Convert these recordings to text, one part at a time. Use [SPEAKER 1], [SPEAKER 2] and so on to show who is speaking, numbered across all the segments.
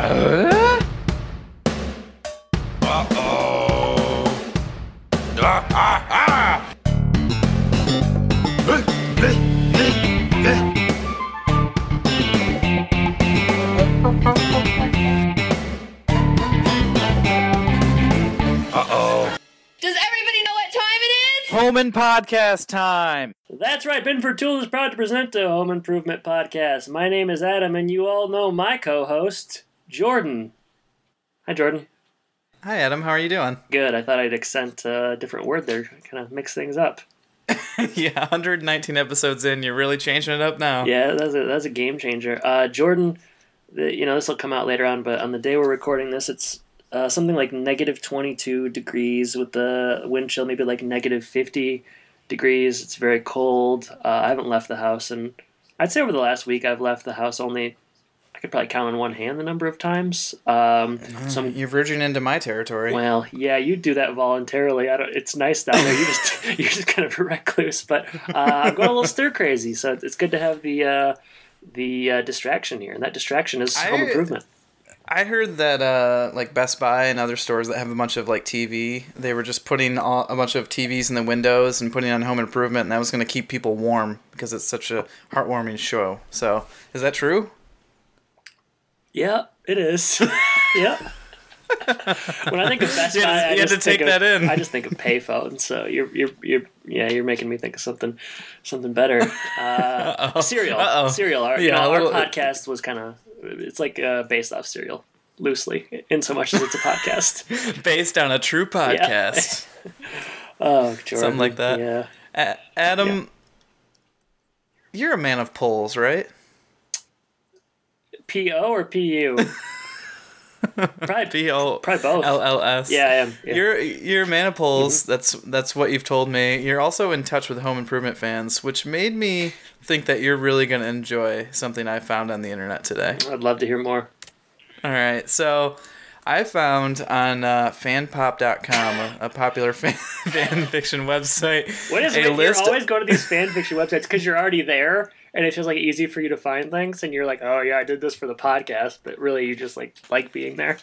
[SPEAKER 1] Home Impodcast time!
[SPEAKER 2] That's right, Binford Tools is proud to present the Home Improvement Podcast. My name is Adam, and you all know my co-host, Jordan. Hi, Jordan.
[SPEAKER 1] Hi, Adam. How are you doing?
[SPEAKER 2] Good. I thought I'd accent a different word there, kind of mix things up.
[SPEAKER 1] Yeah, 119 episodes in, you're really changing it up now.
[SPEAKER 2] Yeah, that's a game changer. Jordan, this will come out later on, but on the day we're recording this, it's something like negative 22 degrees with the wind chill, maybe like negative 50 degrees. It's very cold. I haven't left the house, and I'd say over the last week I've left the house only, I could probably count on one hand the number of times.
[SPEAKER 1] You're verging into my territory.
[SPEAKER 2] Well, yeah, you do that voluntarily. It's nice down there. You're just kind of a recluse, but I'm going a little stir crazy, so it's good to have the distraction here, and that distraction is home improvement.
[SPEAKER 1] I heard that like Best Buy and other stores that have a bunch of like TV, they were just putting a bunch of TVs in the windows and putting on Home Improvement, and that was going to keep people warm because it's such a heartwarming show. So, is that true?
[SPEAKER 2] Yeah, it is. Yeah. When I think of Best Buy, I just think of payphones. So you're making me think of something better. Cereal. Cereal. Our podcast was kind of. It's like based off Serial, loosely, in so much as it's a podcast.
[SPEAKER 1] Based on a true podcast.
[SPEAKER 2] Yeah. Oh, Jordan.
[SPEAKER 1] Something like that.
[SPEAKER 2] Yeah.
[SPEAKER 1] Adam, you're a man of polls, right?
[SPEAKER 2] P-O or P-U? Probably
[SPEAKER 1] P-O.
[SPEAKER 2] Probably both.
[SPEAKER 1] L-L-S.
[SPEAKER 2] Yeah, I am. Yeah.
[SPEAKER 1] You're a man of polls. Mm-hmm. That's what you've told me. You're also in touch with Home Improvement fans, which made me think that you're really going to enjoy something I found on the internet today.
[SPEAKER 2] I'd love to hear more.
[SPEAKER 1] All right. So I found on fanpop.com, a popular fan fiction website.
[SPEAKER 2] What is it? You always go to these fan fiction websites because you're already there, and it's just like easy for you to find things, and you're like, oh yeah, I did this for the podcast, but really you just like being there.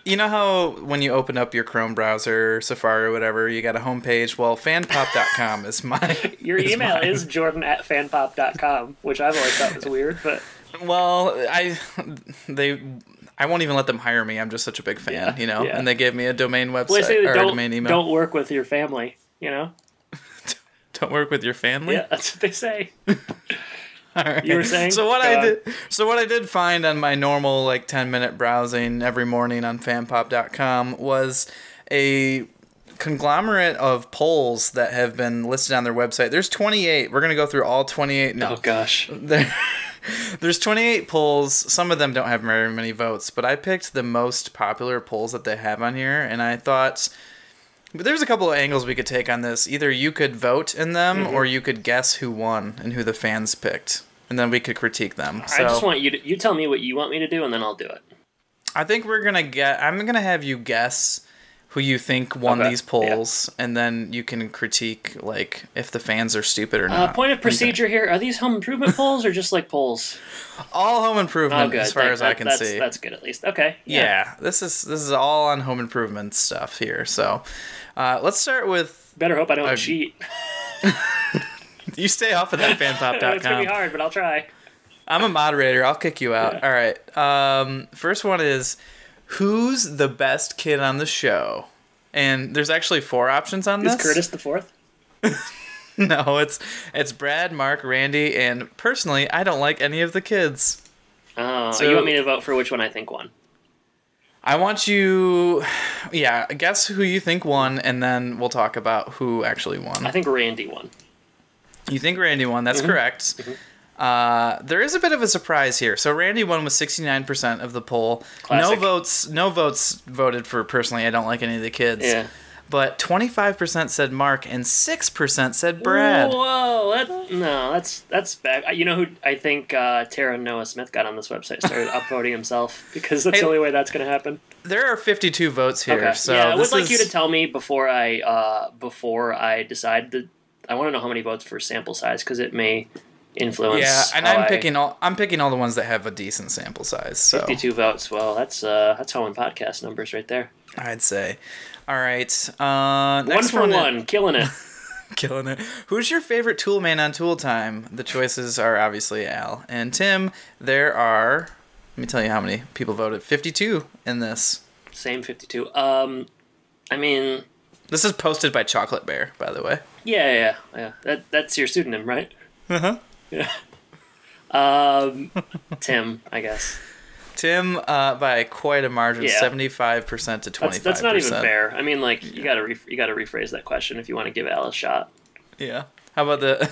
[SPEAKER 1] You know how when you open up your Chrome browser, Safari or whatever, you got a homepage? Well, fanpop.com is mine.
[SPEAKER 2] Your email is jordan@fanpop.com, which I've always thought was weird, but...
[SPEAKER 1] Well, I won't even let them hire me. I'm just such a big fan, Yeah. And they gave me a domain website,
[SPEAKER 2] well, they say
[SPEAKER 1] or a domain email.
[SPEAKER 2] Don't work with your family,
[SPEAKER 1] Don't work with your family?
[SPEAKER 2] Yeah, that's what they say.
[SPEAKER 1] All right.
[SPEAKER 2] You were saying?
[SPEAKER 1] So what I did find on my normal 10-minute browsing every morning on fanpop.com was a conglomerate of polls that have been listed on their website. There's 28. We're going to go through all 28 now.
[SPEAKER 2] Oh gosh.
[SPEAKER 1] There's 28 polls. Some of them don't have very many votes, but I picked the most popular polls that they have on here, and I thought... But there's a couple of angles we could take on this. Either you could vote in them, or you could guess who won and who the fans picked, and then we could critique them.
[SPEAKER 2] I just want you to... You tell me what you want me to do, and then I'll do it.
[SPEAKER 1] I think I'm gonna have you guess who you think won these polls, and then you can critique if the fans are stupid or not.
[SPEAKER 2] Point of procedure here: are these home improvement polls or just polls?
[SPEAKER 1] All home improvement, as far as I can see.
[SPEAKER 2] That's good, at least. Okay.
[SPEAKER 1] Yeah, this is all on home improvement stuff here. So, let's start with.
[SPEAKER 2] Better hope I don't cheat.
[SPEAKER 1] You stay off of that fanpop.com.
[SPEAKER 2] It's gonna be hard, but I'll try.
[SPEAKER 1] I'm a moderator. I'll kick you out. Yeah. All right. First one is, who's the best kid on the show? And there's actually 4 options on this.
[SPEAKER 2] Is Curtis the 4th?
[SPEAKER 1] No, it's Brad, Mark, Randy, and personally, I don't like any of the kids.
[SPEAKER 2] Oh, so you want me to vote for which one I think won?
[SPEAKER 1] I want you, guess who you think won, and then we'll talk about who actually won.
[SPEAKER 2] I think Randy won.
[SPEAKER 1] You think Randy won? That's correct. Mm-hmm. There is a bit of a surprise here. So Randy won with 69% of the poll.
[SPEAKER 2] Classic.
[SPEAKER 1] No votes voted for personally. I don't like any of the kids.
[SPEAKER 2] Yeah.
[SPEAKER 1] But 25% said Mark and 6% said Brad.
[SPEAKER 2] Whoa, that's bad. You know who I think Tara Noah Smith got on this website, started upvoting himself, because that's the only way that's going to happen.
[SPEAKER 1] There are 52 votes here.
[SPEAKER 2] Okay.
[SPEAKER 1] So
[SPEAKER 2] yeah, I would like you to tell me before I decide that. I want to know how many votes for sample size, because it may influence.
[SPEAKER 1] Yeah, and I'm picking all the ones that have a decent sample size. So
[SPEAKER 2] 52 votes. Well, that's Home Impodcast numbers right there.
[SPEAKER 1] I'd say. All right.
[SPEAKER 2] Next one. Killing it.
[SPEAKER 1] Killing it. Who's your favorite tool man on Tool Time? The choices are obviously Al and Tim. There are, let me tell you how many people voted. 52 in this.
[SPEAKER 2] Same 52. I mean,
[SPEAKER 1] this is posted by Chocolate Bear, by the way.
[SPEAKER 2] Yeah. That's your pseudonym, right?
[SPEAKER 1] Uh-huh.
[SPEAKER 2] Yeah. Tim, I guess.
[SPEAKER 1] Tim, by quite a margin, 75% to 25%.
[SPEAKER 2] That's not even fair. I mean, like, you gotta rephrase that question if you want to give Al a shot.
[SPEAKER 1] Yeah. How about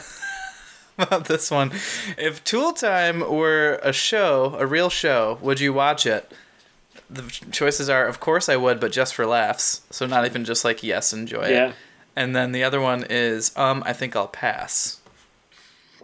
[SPEAKER 1] how about this one? If Tool Time were a real show, would you watch it? The choices are, of course I would, but just for laughs. So not even just like, yes, enjoy it. And then the other one is, I think I'll pass.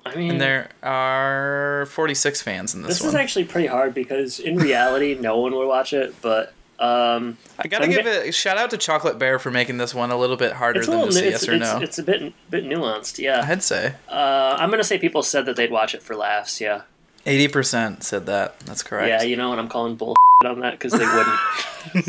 [SPEAKER 2] I mean,
[SPEAKER 1] and there are 46 fans in this one.
[SPEAKER 2] This is actually pretty hard because in reality, no one would watch it. But
[SPEAKER 1] I gotta give a shout out to Chocolate Bear for making this one a little bit harder than just yes or no.
[SPEAKER 2] It's a bit nuanced, yeah.
[SPEAKER 1] I'd say.
[SPEAKER 2] I'm gonna say people said that they'd watch it for laughs, yeah.
[SPEAKER 1] 80% said that. That's correct.
[SPEAKER 2] Yeah, you know what? I'm calling bull on that because they wouldn't.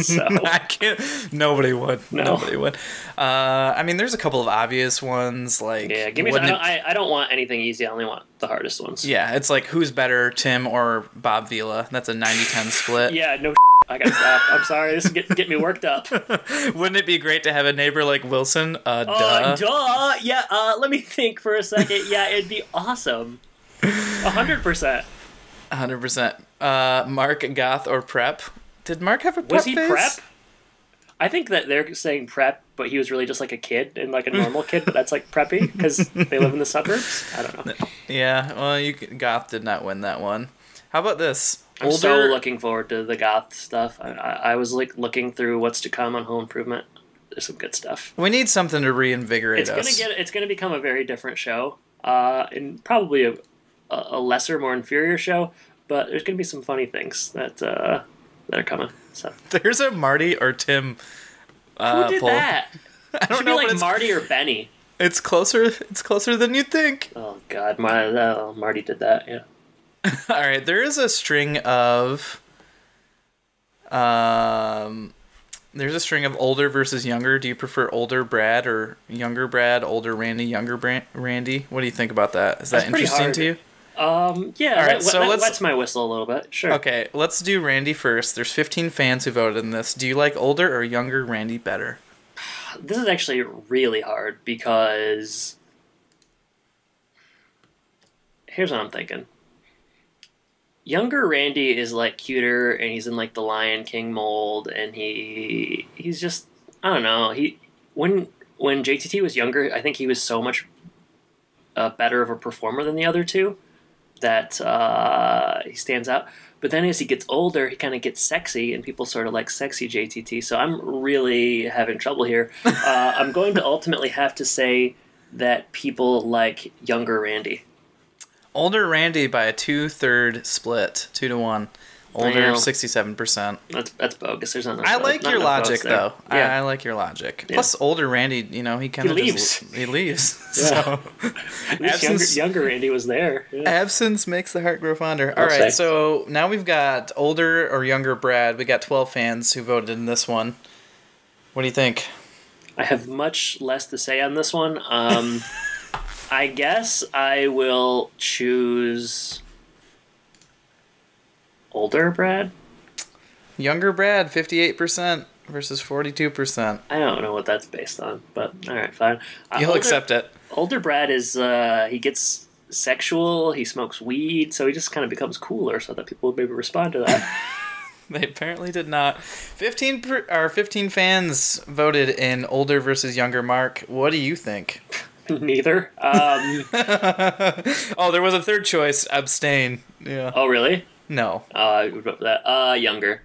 [SPEAKER 2] So
[SPEAKER 1] I can't. Nobody would. No. Nobody would. I mean, there's a couple of obvious ones. Like,
[SPEAKER 2] yeah, give me. I don't want anything easy. I only want the hardest ones.
[SPEAKER 1] Yeah, it's like who's better, Tim or Bob Vila? That's a 90-10 split.
[SPEAKER 2] Yeah, no. I gotta stop. I'm sorry. This is get me worked up.
[SPEAKER 1] Wouldn't it be great to have a neighbor like Wilson?
[SPEAKER 2] Duh. Yeah. Let me think for a second. Yeah, it'd be awesome. 100%.
[SPEAKER 1] 100%. Mark, Goth, or Prep? Did Mark have a prep
[SPEAKER 2] Was he
[SPEAKER 1] phase?
[SPEAKER 2] Prep? I think that they're saying Prep, but he was really just like a kid and like a normal kid, but that's like preppy because they live in the suburbs. I don't know.
[SPEAKER 1] Yeah, well, Goth did not win that one. How about this?
[SPEAKER 2] I'm so looking forward to the Goth stuff. I was like looking through what's to come on Home Improvement. There's some good stuff.
[SPEAKER 1] We need something to reinvigorate us.
[SPEAKER 2] It's gonna become a very different show, and probably a lesser, more inferior show. But there's gonna be some funny things that are coming. So
[SPEAKER 1] there's a Marty or Tim.
[SPEAKER 2] Who did
[SPEAKER 1] poll.
[SPEAKER 2] that?
[SPEAKER 1] I don't know.
[SPEAKER 2] Be like Marty or Benny.
[SPEAKER 1] It's closer. It's closer than you'd think.
[SPEAKER 2] Oh God, Marty did that. Yeah.
[SPEAKER 1] All right, there is a string of. There's a string of older versus younger. Do you prefer older Brad or younger Brad? Older Randy, younger Randy. What do you think about that? Is that interesting to you?
[SPEAKER 2] Yeah.
[SPEAKER 1] All right, so
[SPEAKER 2] that wets my whistle a little bit. Sure.
[SPEAKER 1] Okay, let's do Randy first. There's 15 fans who voted in this. Do you like older or younger Randy better?
[SPEAKER 2] This is actually really hard because here's what I'm thinking. Younger Randy is like cuter and he's in like the Lion King mold and he's just, I don't know. When JTT was younger, I think he was so much better of a performer than the other two that he stands out. But then as he gets older, he kind of gets sexy, and people sort of like sexy JTT. So I'm really having trouble here. I'm going to ultimately have to say that people like younger Randy.
[SPEAKER 1] Older Randy by a 2/3 split, 2-1. Older, 67%.
[SPEAKER 2] That's bogus. There's not.
[SPEAKER 1] I like your logic, though. Yeah. I like your logic. Yeah. Plus, older Randy, he kind of
[SPEAKER 2] leaves.
[SPEAKER 1] He leaves.
[SPEAKER 2] Yeah. So younger Randy was there. Yeah.
[SPEAKER 1] Absence makes the heart grow fonder. All right, so now we've got older or younger Brad. We got 12 fans who voted in this one. What do you think?
[SPEAKER 2] I have much less to say on this one. I guess I will choose older Brad.
[SPEAKER 1] Younger Brad, 58% versus 42%.
[SPEAKER 2] I don't know what that's based on, but all right, fine.
[SPEAKER 1] You'll accept it.
[SPEAKER 2] Older Brad is he gets sexual, he smokes weed, so he just kind of becomes cooler, so that people would maybe respond to that.
[SPEAKER 1] They apparently did not. 15 fans voted in older versus younger Mark. What do you think?
[SPEAKER 2] Neither.
[SPEAKER 1] Oh, there was a third choice. Abstain. Yeah.
[SPEAKER 2] Oh, really?
[SPEAKER 1] No.
[SPEAKER 2] I would vote for that. Younger.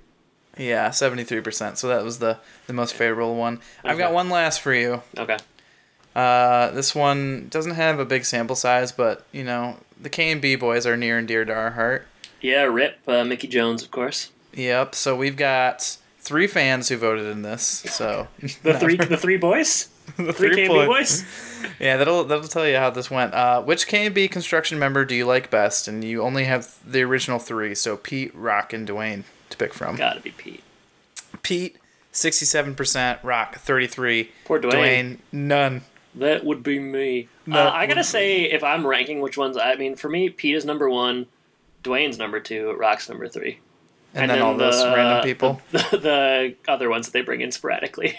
[SPEAKER 1] Yeah, 73%. So that was the most favorable one. Okay. I've got one last for you.
[SPEAKER 2] Okay.
[SPEAKER 1] This one doesn't have a big sample size, but, the K&B boys are near and dear to our heart.
[SPEAKER 2] Yeah, rip Mickey Jones, of course.
[SPEAKER 1] Yep. So we've got 3 fans who voted in this. So
[SPEAKER 2] the three boys?
[SPEAKER 1] The
[SPEAKER 2] 3 K&B boys?
[SPEAKER 1] Yeah, that'll tell you how this went. Which K&B construction member do you like best? And you only have the original 3, so Pete, Rock, and Dwayne to pick from.
[SPEAKER 2] Gotta be Pete.
[SPEAKER 1] Pete, 67%. Rock, 33%.
[SPEAKER 2] Poor Dwayne.
[SPEAKER 1] Dwayne, none.
[SPEAKER 2] That would be me. I gotta say, if I'm ranking which ones, I mean, for me, Pete is number 1, Dwayne's number 2, Rock's number 3.
[SPEAKER 1] And then all those random people?
[SPEAKER 2] The other ones that they bring in sporadically.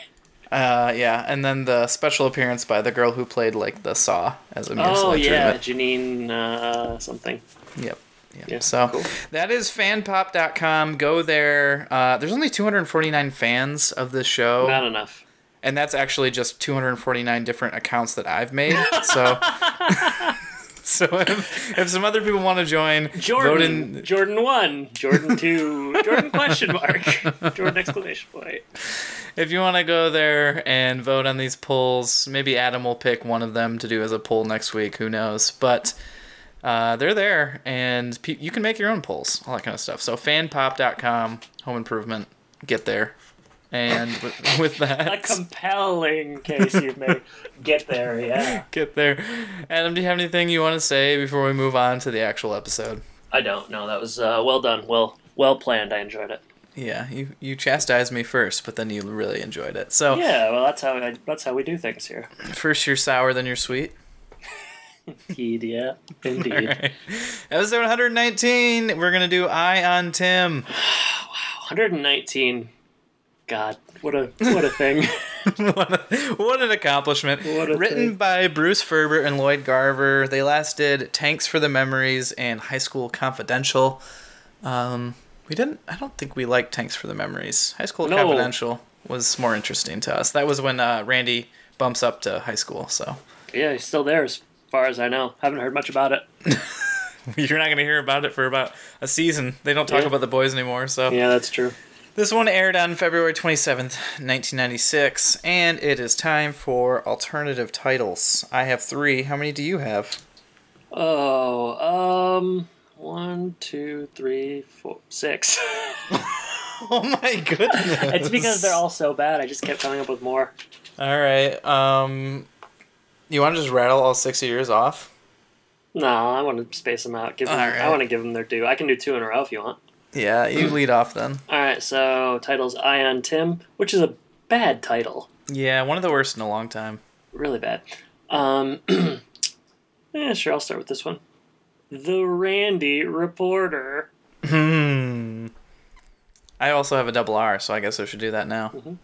[SPEAKER 1] Yeah, and then the special appearance by the girl who played, like, the Saw as a mere
[SPEAKER 2] Oh, yeah, Janine something.
[SPEAKER 1] Yep.
[SPEAKER 2] Yeah,
[SPEAKER 1] so
[SPEAKER 2] cool.
[SPEAKER 1] That is fanpop.com. Go there. There's only 249 fans of this show.
[SPEAKER 2] Not enough.
[SPEAKER 1] And that's actually just 249 different accounts that I've made. So so if some other people want to join, vote in.
[SPEAKER 2] Jordan 1, Jordan 2, Jordan question mark, Jordan exclamation point.
[SPEAKER 1] If you want to go there and vote on these polls, maybe Adam will pick one of them to do as a poll next week. Who knows? But they're there, and you can make your own polls, all that kind of stuff. So fanpop.com, home improvement, get there. And with that...
[SPEAKER 2] A compelling case you've made. Get there, yeah.
[SPEAKER 1] Get there. Adam, do you have anything you want to say before we move on to the actual episode?
[SPEAKER 2] I don't. No, that was well done. Well planned. I enjoyed it.
[SPEAKER 1] Yeah, you chastised me first, but then you really enjoyed it. So
[SPEAKER 2] yeah, well, that's how we do things here.
[SPEAKER 1] First you're sour, then you're sweet.
[SPEAKER 2] Indeed, yeah. Indeed.
[SPEAKER 1] All right. Episode 119, we're going to do Eye on Tim.
[SPEAKER 2] Wow, 119. God, what a thing.
[SPEAKER 1] what an accomplishment. Written by Bruce Ferber and Lloyd Garver. They last did Tanks for the Memories and High School Confidential. I don't think we liked Tanks for the Memories. High School Confidential was more interesting to us. That was when Randy bumps up to high school, so.
[SPEAKER 2] Yeah, he's still there as far as I know. Haven't heard much about it.
[SPEAKER 1] You're not going to hear about it for about a season. They don't talk about the boys anymore, so.
[SPEAKER 2] Yeah, that's true.
[SPEAKER 1] This one aired on February 27th, 1996, and it is time for alternative titles. I have 3. How many do you have?
[SPEAKER 2] 1, 2, 3, 4, 6.
[SPEAKER 1] Oh my goodness.
[SPEAKER 2] It's because they're all so bad. I just kept coming up with more.
[SPEAKER 1] All right. You want to just rattle all 6 of yours off?
[SPEAKER 2] No, I want to space them out. I want to give them their due. I can do 2 in a row if you want.
[SPEAKER 1] Yeah, you lead off then.
[SPEAKER 2] Alright, so title's Eye on Tim, which is a bad title.
[SPEAKER 1] Yeah, one of the worst in a long time.
[SPEAKER 2] Really bad. Yeah, sure, I'll start with this one. The Randy Reporter.
[SPEAKER 1] I also have a double R, so I guess I should do that now. Mm-hmm.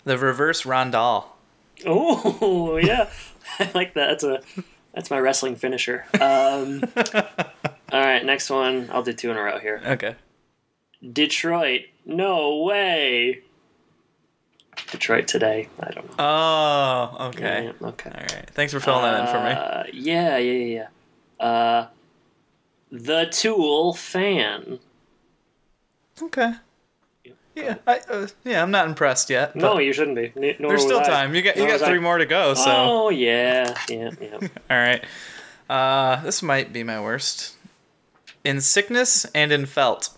[SPEAKER 1] The Reverse Rondal.
[SPEAKER 2] Oh, yeah. I like that. That's my wrestling finisher. All right, next one. I'll do 2 in a row here.
[SPEAKER 1] Okay.
[SPEAKER 2] Detroit. No way. Detroit Today. I don't know.
[SPEAKER 1] Oh, okay.
[SPEAKER 2] Yeah, okay.
[SPEAKER 1] All right. Thanks for filling that in for me.
[SPEAKER 2] Yeah. The Tool Fan.
[SPEAKER 1] Okay. Yeah, I'm not impressed yet.
[SPEAKER 2] No, you shouldn't be.
[SPEAKER 1] There's still time. You got 3 more to go. So.
[SPEAKER 2] Oh yeah.
[SPEAKER 1] All right. This might be my worst. In Sickness and in Felt.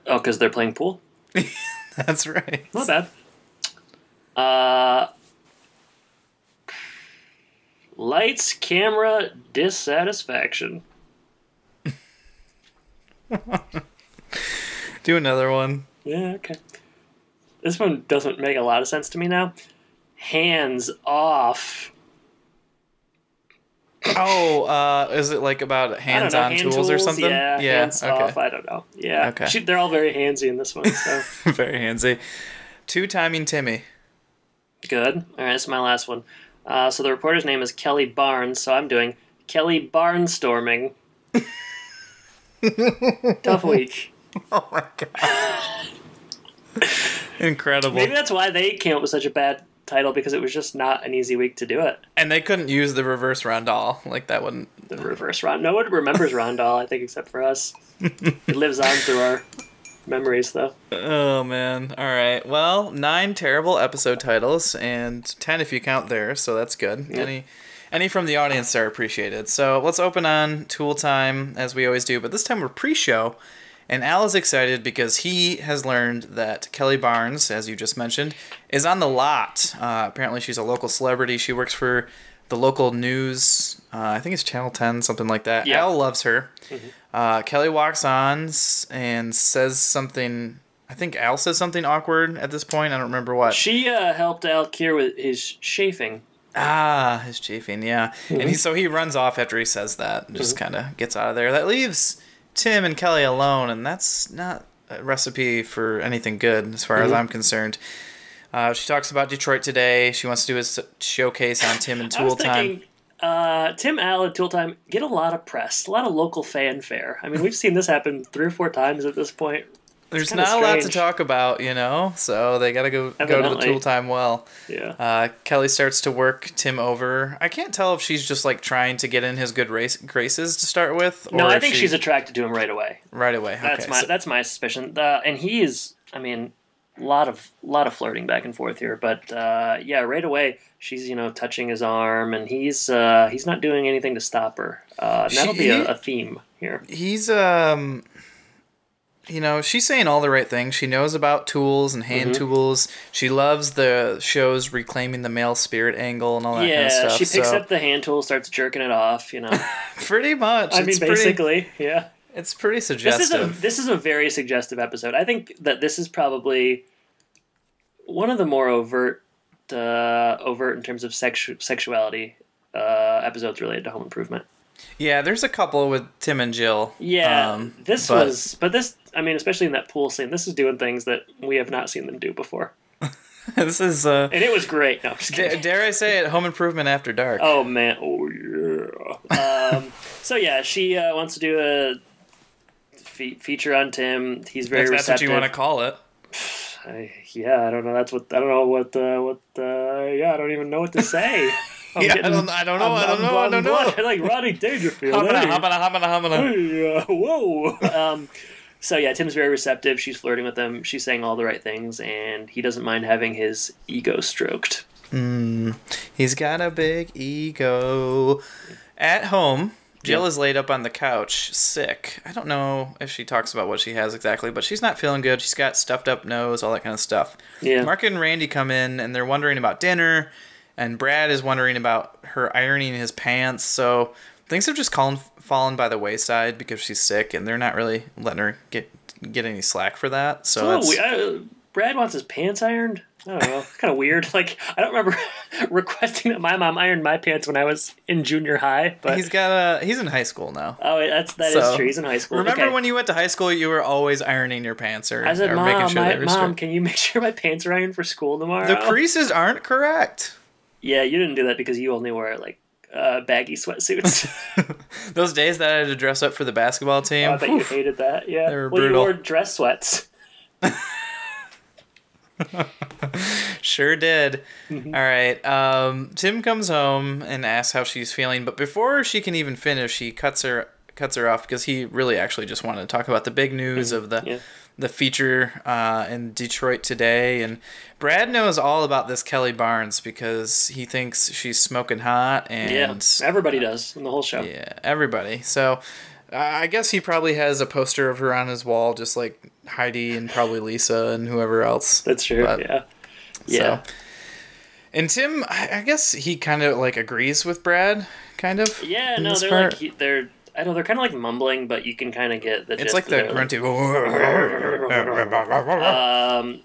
[SPEAKER 2] Oh, because they're playing pool?
[SPEAKER 1] That's right.
[SPEAKER 2] Not bad. Lights, Camera, Dissatisfaction.
[SPEAKER 1] Do another one.
[SPEAKER 2] Yeah, okay. This one doesn't make a lot of sense to me now. Hands Off.
[SPEAKER 1] Oh, is it like about hands-on tools or something?
[SPEAKER 2] Yeah, hands off. I don't know. Yeah,
[SPEAKER 1] okay.
[SPEAKER 2] They're all very handsy in this one. So
[SPEAKER 1] very handsy. 2-timing Timmy.
[SPEAKER 2] Good. All right, this is my last one. So the reporter's name is Kelly Barnes. So I'm doing Kelly Barnstorming. Tough week.
[SPEAKER 1] Oh my god. Incredible.
[SPEAKER 2] Maybe that's why they came up with such a bad title, because it was just not an easy week to do it.
[SPEAKER 1] And they couldn't use the Reverse Rondal. Like, that wouldn't...
[SPEAKER 2] The Reverse Rondal. No one remembers Rondal, I think, except for us. It lives on through our memories, though.
[SPEAKER 1] Oh, man. All right. Well, 9 terrible episode titles, and 10 if you count theirs, so that's good. Yep. Any from the audience are appreciated. So let's open on Tool Time, as we always do, but this time we're pre-show, And Al is excited because he has learned that Kelly Barnes, as you just mentioned, is on the lot. Apparently she's a local celebrity. She works for the local news. I think it's Channel 10, something like that. Yeah. Al loves her. Mm-hmm. Kelly walks on and says something. I think Al says something awkward at this point. I don't remember what.
[SPEAKER 2] She helped Al Kier with his chafing.
[SPEAKER 1] His chafing, yeah. Mm-hmm. And so he runs off after he says that and just kind of gets out of there. That leaves Tim and Kelly alone, and that's not a recipe for anything good as far as I'm concerned. She talks about Detroit today. She wants to do a showcase on Tim and Tool Time.
[SPEAKER 2] Tim, Al, and Tool Time get a lot of press, a lot of local fanfare. I mean, we've seen this happen 3 or 4 times at this point.
[SPEAKER 1] There's not a lot to talk about, so they got to go to the Tool Time well.
[SPEAKER 2] Yeah.
[SPEAKER 1] Kelly starts to work Tim over. I can't tell if she's just like trying to get in his good graces to start with.
[SPEAKER 2] No, I think she's attracted to him right away.
[SPEAKER 1] Right away. Okay.
[SPEAKER 2] That's my suspicion. And he is, I mean, a lot of flirting back and forth here, but right away she's touching his arm, and he's not doing anything to stop her. That'll be a theme here.
[SPEAKER 1] He's she's saying all the right things. She knows about tools and hand tools. She loves the shows reclaiming the male spirit angle and all that kind of stuff.
[SPEAKER 2] Yeah, she picks up the hand tool, starts jerking it off,
[SPEAKER 1] Pretty much.
[SPEAKER 2] I mean, basically, yeah.
[SPEAKER 1] It's pretty suggestive.
[SPEAKER 2] This is a very suggestive episode. I think that this is probably one of the more overt in terms of sexuality episodes related to Home Improvement.
[SPEAKER 1] Yeah, there's a couple with Tim and Jill.
[SPEAKER 2] Yeah, especially in that pool scene, this is doing things that we have not seen them do before.
[SPEAKER 1] This is
[SPEAKER 2] and it was great. No, I'm just kidding.
[SPEAKER 1] Dare I say it, Home Improvement After Dark.
[SPEAKER 2] Oh man, oh yeah. So yeah, she wants to do a feature on Tim. He's very receptive.
[SPEAKER 1] That's what you want to call it.
[SPEAKER 2] I don't know. I don't even know what to say.
[SPEAKER 1] I don't know.
[SPEAKER 2] Like Rodney Dangerfield. Whoa. So yeah, Tim's very receptive. She's flirting with him. She's saying all the right things, and he doesn't mind having his ego stroked.
[SPEAKER 1] He's got a big ego. At home, Jill is laid up on the couch, sick. I don't know if she talks about what she has exactly, but she's not feeling good. She's got stuffed up nose, all that kind of stuff.
[SPEAKER 2] Yeah.
[SPEAKER 1] Mark and Randy come in, and they're wondering about dinner, and Brad is wondering about her ironing his pants. So things have just fallen by the wayside because she's sick, and they're not really letting her get any slack for that. So
[SPEAKER 2] Brad wants his pants ironed? I don't know. It's kind of weird. Like, I don't remember requesting that my mom ironed my pants when I was in junior high. But
[SPEAKER 1] he's in high school now.
[SPEAKER 2] Oh, that is true. He's in high school.
[SPEAKER 1] Remember when you went to high school, you were always ironing your pants
[SPEAKER 2] I said,
[SPEAKER 1] making sure they were straight.
[SPEAKER 2] Mom, can you make sure my pants are ironed for school tomorrow?
[SPEAKER 1] The creases aren't correct.
[SPEAKER 2] Yeah, you didn't do that because you only wear like baggy sweatsuits.
[SPEAKER 1] Those days that I had to dress up for the basketball team.
[SPEAKER 2] I bet you hated that. Yeah.
[SPEAKER 1] They were brutal.
[SPEAKER 2] You wore dress sweats.
[SPEAKER 1] Sure did. All right. Tim comes home and asks how she's feeling, but before she can even finish, he cuts her off because he really actually just wanted to talk about the big news of the feature in Detroit today. And Brad knows all about this Kelly Barnes because he thinks she's smoking hot. And
[SPEAKER 2] everybody does in the whole show.
[SPEAKER 1] Yeah, everybody. So I guess he probably has a poster of her on his wall, just like Heidi and probably Lisa and whoever else.
[SPEAKER 2] That's true. Yeah.
[SPEAKER 1] So. And Tim, I guess he kind of like agrees with Brad, kind of.
[SPEAKER 2] Yeah, no, they're like I know they're kind of like mumbling, but you can kind of get the gist.
[SPEAKER 1] It's like the grunty.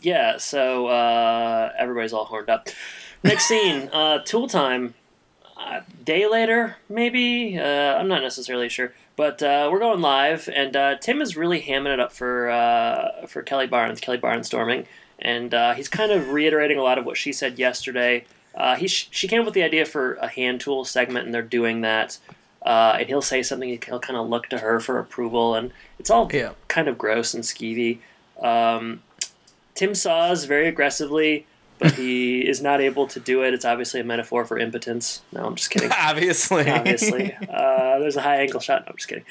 [SPEAKER 2] Yeah, so everybody's all horned up. Next scene, Tool Time. Day later, maybe? I'm not necessarily sure. But we're going live, and Tim is really hamming it up for Kelly Barnstorming. And he's kind of reiterating a lot of what she said yesterday. She came up with the idea for a hand tool segment, and they're doing that. And he'll say something, he'll kind of look to her for approval, and it's all kind of gross and skeevy. Tim saws very aggressively, but he is not able to do it. It's obviously a metaphor for impotence. No, I'm just kidding.
[SPEAKER 1] Obviously.
[SPEAKER 2] There's a high angle shot. No, I'm just kidding.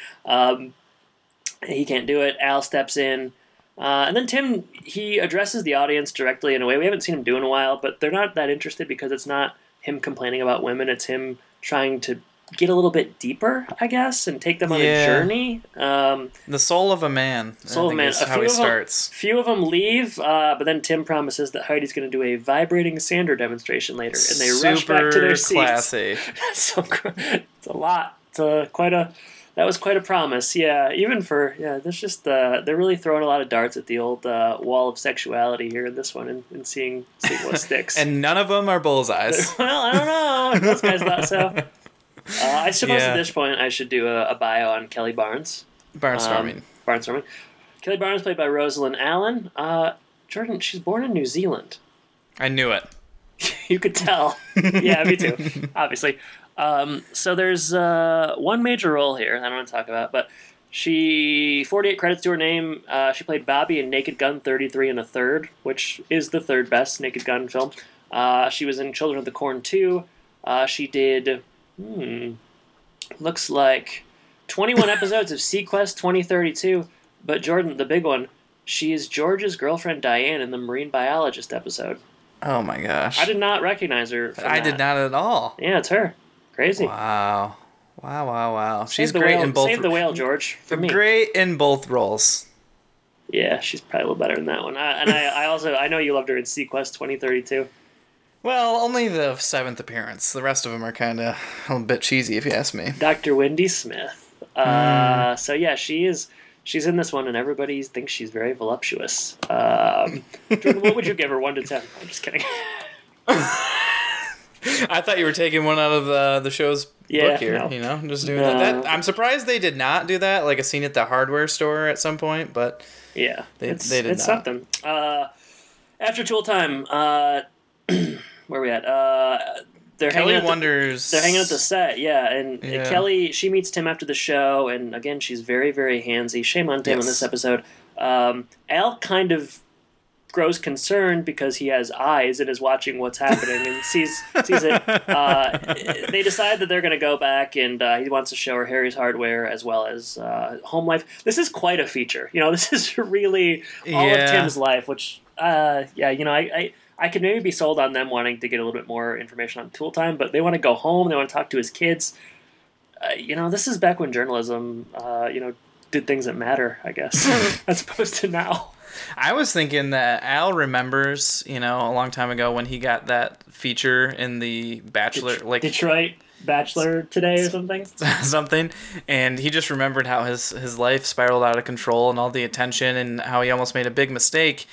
[SPEAKER 2] He can't do it. Al steps in. And then Tim, he addresses the audience directly in a way we haven't seen him do in a while, but they're not that interested because it's not him complaining about women. It's him trying to get a little bit deeper, I guess, and take them on a journey.
[SPEAKER 1] The soul of a man.
[SPEAKER 2] Soul of a man.
[SPEAKER 1] Is how he starts.
[SPEAKER 2] Few of them leave, but then Tim promises that Heidi's going to do a vibrating sander demonstration later, and they rush back to their seats.
[SPEAKER 1] Classy.
[SPEAKER 2] So it's a lot. That was quite a promise. Yeah, even for there's just they're really throwing a lot of darts at the old wall of sexuality here in this one, and seeing what sticks.
[SPEAKER 1] And none of them are bullseyes.
[SPEAKER 2] Well, I don't know. Those guys thought so. I suppose at this point I should do a bio on Kelly Barnes.
[SPEAKER 1] Barnstorming.
[SPEAKER 2] Kelly Barnes, played by Rosalind Allen. Jordan, she's born in New Zealand.
[SPEAKER 1] I knew it.
[SPEAKER 2] You could tell. Yeah, me too. Obviously. So there's one major role here I don't want to talk about, but 48 credits to her name. She played Bobby in Naked Gun 33 and a Third, which is the third best Naked Gun film. She was in Children of the Corn 2. She did... looks like 21 episodes of Sequest 2032, but Jordan, the big one, she is George's girlfriend Diane in the Marine Biologist episode.
[SPEAKER 1] Oh my gosh.
[SPEAKER 2] I did not recognize her from that.
[SPEAKER 1] Did not at all.
[SPEAKER 2] Yeah, it's her. Crazy.
[SPEAKER 1] Wow. She's great in both.
[SPEAKER 2] Save the whale, George, for me.
[SPEAKER 1] Great in both roles.
[SPEAKER 2] Yeah, she's probably a little better than that one. I know you loved her in Sequest 2032.
[SPEAKER 1] Well, only the 7th appearance. The rest of them are kind of a bit cheesy, if you ask me.
[SPEAKER 2] Dr. Wendy Smith. So yeah, she's in this one, and everybody thinks she's very voluptuous. Jordan, what would you give her, 1 to 10? I'm just kidding.
[SPEAKER 1] I thought you were taking one out of the show's book here. No. You know, just doing that. I'm surprised they did not do that, like a scene at the hardware store at some point. But
[SPEAKER 2] yeah,
[SPEAKER 1] they did not.
[SPEAKER 2] It's something. After Tool Time. Where are we at? They're
[SPEAKER 1] Kelly
[SPEAKER 2] hanging
[SPEAKER 1] wonders.
[SPEAKER 2] They're hanging at the set, and Kelly, she meets Tim after the show, and again, she's very, very handsy. Shame on Tim in this episode. Al kind of grows concerned because he has eyes and is watching what's happening and sees it. They decide that they're going to go back, and he wants to show her Harry's Hardware as well as Home Life. This is quite a feature. This is really all of Tim's life, which, I could maybe be sold on them wanting to get a little bit more information on Tool Time, but they want to go home. They want to talk to his kids. This is back when journalism, did things that matter, I guess, as opposed to now.
[SPEAKER 1] I was thinking that Al remembers, a long time ago when he got that feature in the Bachelor,
[SPEAKER 2] Detroit Bachelor Today or something.
[SPEAKER 1] Something, and he just remembered how his life spiraled out of control and all the attention and how he almost made a big mistake.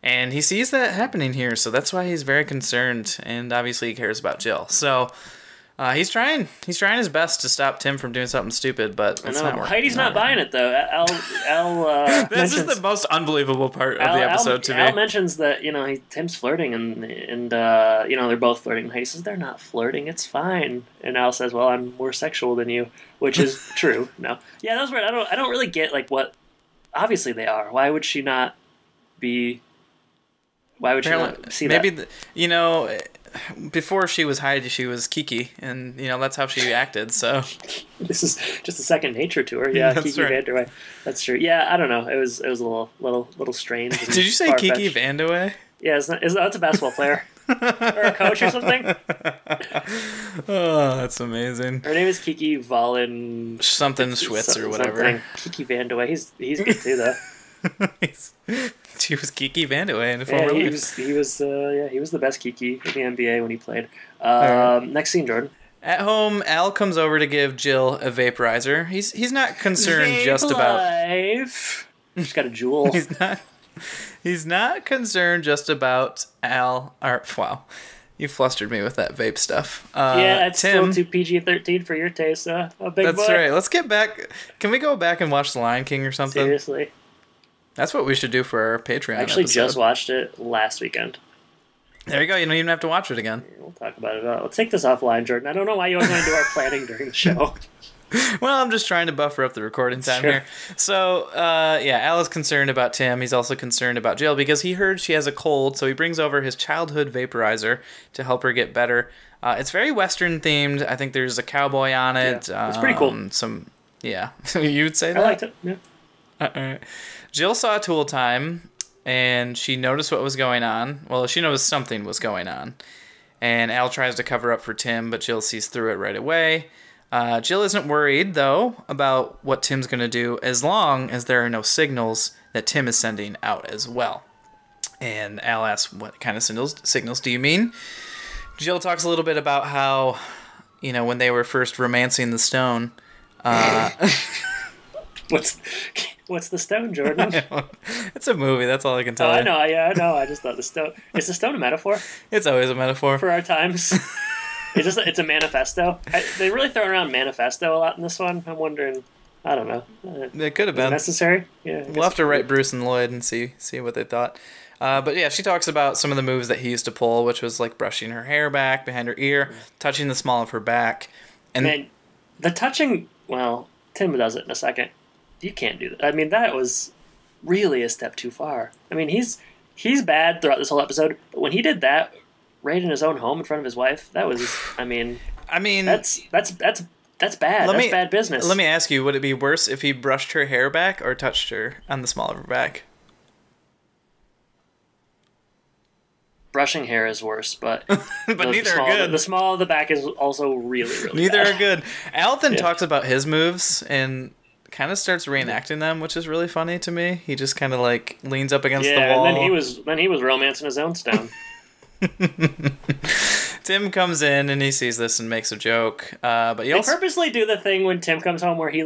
[SPEAKER 1] And he sees that happening here, so that's why he's very concerned, and obviously he cares about Jill. So he's trying his best to stop Tim from doing something stupid, but it's not working.
[SPEAKER 2] Heidi's not buying it, though. Al
[SPEAKER 1] this is the most unbelievable part of the episode to me.
[SPEAKER 2] Al mentions that Tim's flirting, and they're both flirting. And Heidi says they're not flirting, it's fine. And Al says, "Well, I'm more sexual than you," which is true. No, yeah, that was weird. I don't really get what. Obviously, they are. Why would she not be? Why would you not see that?
[SPEAKER 1] Maybe, before she was Heidi, she was Kiki, and, that's how she acted, so.
[SPEAKER 2] This is just a second nature to her, yeah,
[SPEAKER 1] That's
[SPEAKER 2] Kiki
[SPEAKER 1] right.
[SPEAKER 2] Vandeweghe. That's true. Yeah, I don't know. It was a little strange.
[SPEAKER 1] Did you say Kiki Vandeweghe?
[SPEAKER 2] Yeah, that's a basketball player. Or a coach or something.
[SPEAKER 1] Oh, that's amazing.
[SPEAKER 2] Her name is Kiki Volin...
[SPEAKER 1] Something Schwitz or whatever.
[SPEAKER 2] Kiki Vandeweghe. He's good, too, though.
[SPEAKER 1] She was Kiki Vandeweghe in the former life.
[SPEAKER 2] He was the best Kiki in the NBA when he played. Next scene, Jordan.
[SPEAKER 1] At home, Al comes over to give Jill a vaporizer. He's not concerned just about.
[SPEAKER 2] She's got a jewel.
[SPEAKER 1] He's not concerned just about Al. Wow, you flustered me with that vape stuff.
[SPEAKER 2] It's still too PG-13 for your taste, a big
[SPEAKER 1] That's
[SPEAKER 2] boy.
[SPEAKER 1] right. Let's get back. Can we go back and watch The Lion King or something?
[SPEAKER 2] Seriously.
[SPEAKER 1] That's what we should do for our Patreon
[SPEAKER 2] I
[SPEAKER 1] episode.
[SPEAKER 2] just watched it last weekend.
[SPEAKER 1] There you go. You don't even have to watch it again.
[SPEAKER 2] We'll talk about it. Let's take this offline, Jordan. I don't know why you always want to do our planning during the show.
[SPEAKER 1] Well, I'm just trying to buffer up the recording time here. So, Al is concerned about Tim. He's also concerned about Jill because he heard she has a cold, so he brings over his childhood vaporizer to help her get better. It's very Western themed. I think there's a cowboy on it.
[SPEAKER 2] Yeah, it's pretty cool.
[SPEAKER 1] You would say that?
[SPEAKER 2] I liked it, yeah.
[SPEAKER 1] All right. Jill saw Tool Time, and she noticed what was going on. Well, she noticed something was going on. And Al tries to cover up for Tim, but Jill sees through it right away. Jill isn't worried, though, about what Tim's going to do as long as there are no signals that Tim is sending out as well. And Al asks, what kind of signals do you mean? Jill talks a little bit about how, when they were first romancing the stone.
[SPEAKER 2] What's the stone, Jordan?
[SPEAKER 1] It's a movie, that's all I can tell you.
[SPEAKER 2] I know, I know. I just thought the stone... Is the stone a metaphor?
[SPEAKER 1] It's always a metaphor.
[SPEAKER 2] For our times. It's a manifesto. They really throw around manifesto a lot in this one. I'm wondering... I don't know.
[SPEAKER 1] It could have been.
[SPEAKER 2] Necessary? Yeah.
[SPEAKER 1] We'll have to write Bruce and Lloyd and see what they thought. But yeah, she talks about some of the moves that he used to pull, which was like brushing her hair back behind her ear, touching the small of her back. And
[SPEAKER 2] man, the touching, well, Tim does it in a second. You can't do that. I mean, that was really a step too far. I mean, he's bad throughout this whole episode, but when he did that right in his own home in front of his wife, that was, I mean, that's bad. That's bad business.
[SPEAKER 1] Let me ask you, would it be worse if he brushed her hair back or touched her on the small of her back?
[SPEAKER 2] Brushing hair is worse, but
[SPEAKER 1] neither are good.
[SPEAKER 2] The small of the back is also really, really
[SPEAKER 1] neither
[SPEAKER 2] bad.
[SPEAKER 1] Are good. Alton talks about his moves and kind of starts reenacting them, which is really funny to me. He just kind of like leans up against the wall.
[SPEAKER 2] And then he was romancing his own stone.
[SPEAKER 1] Tim comes in and he sees this and makes a joke. But
[SPEAKER 2] they purposely do the thing when Tim comes home where he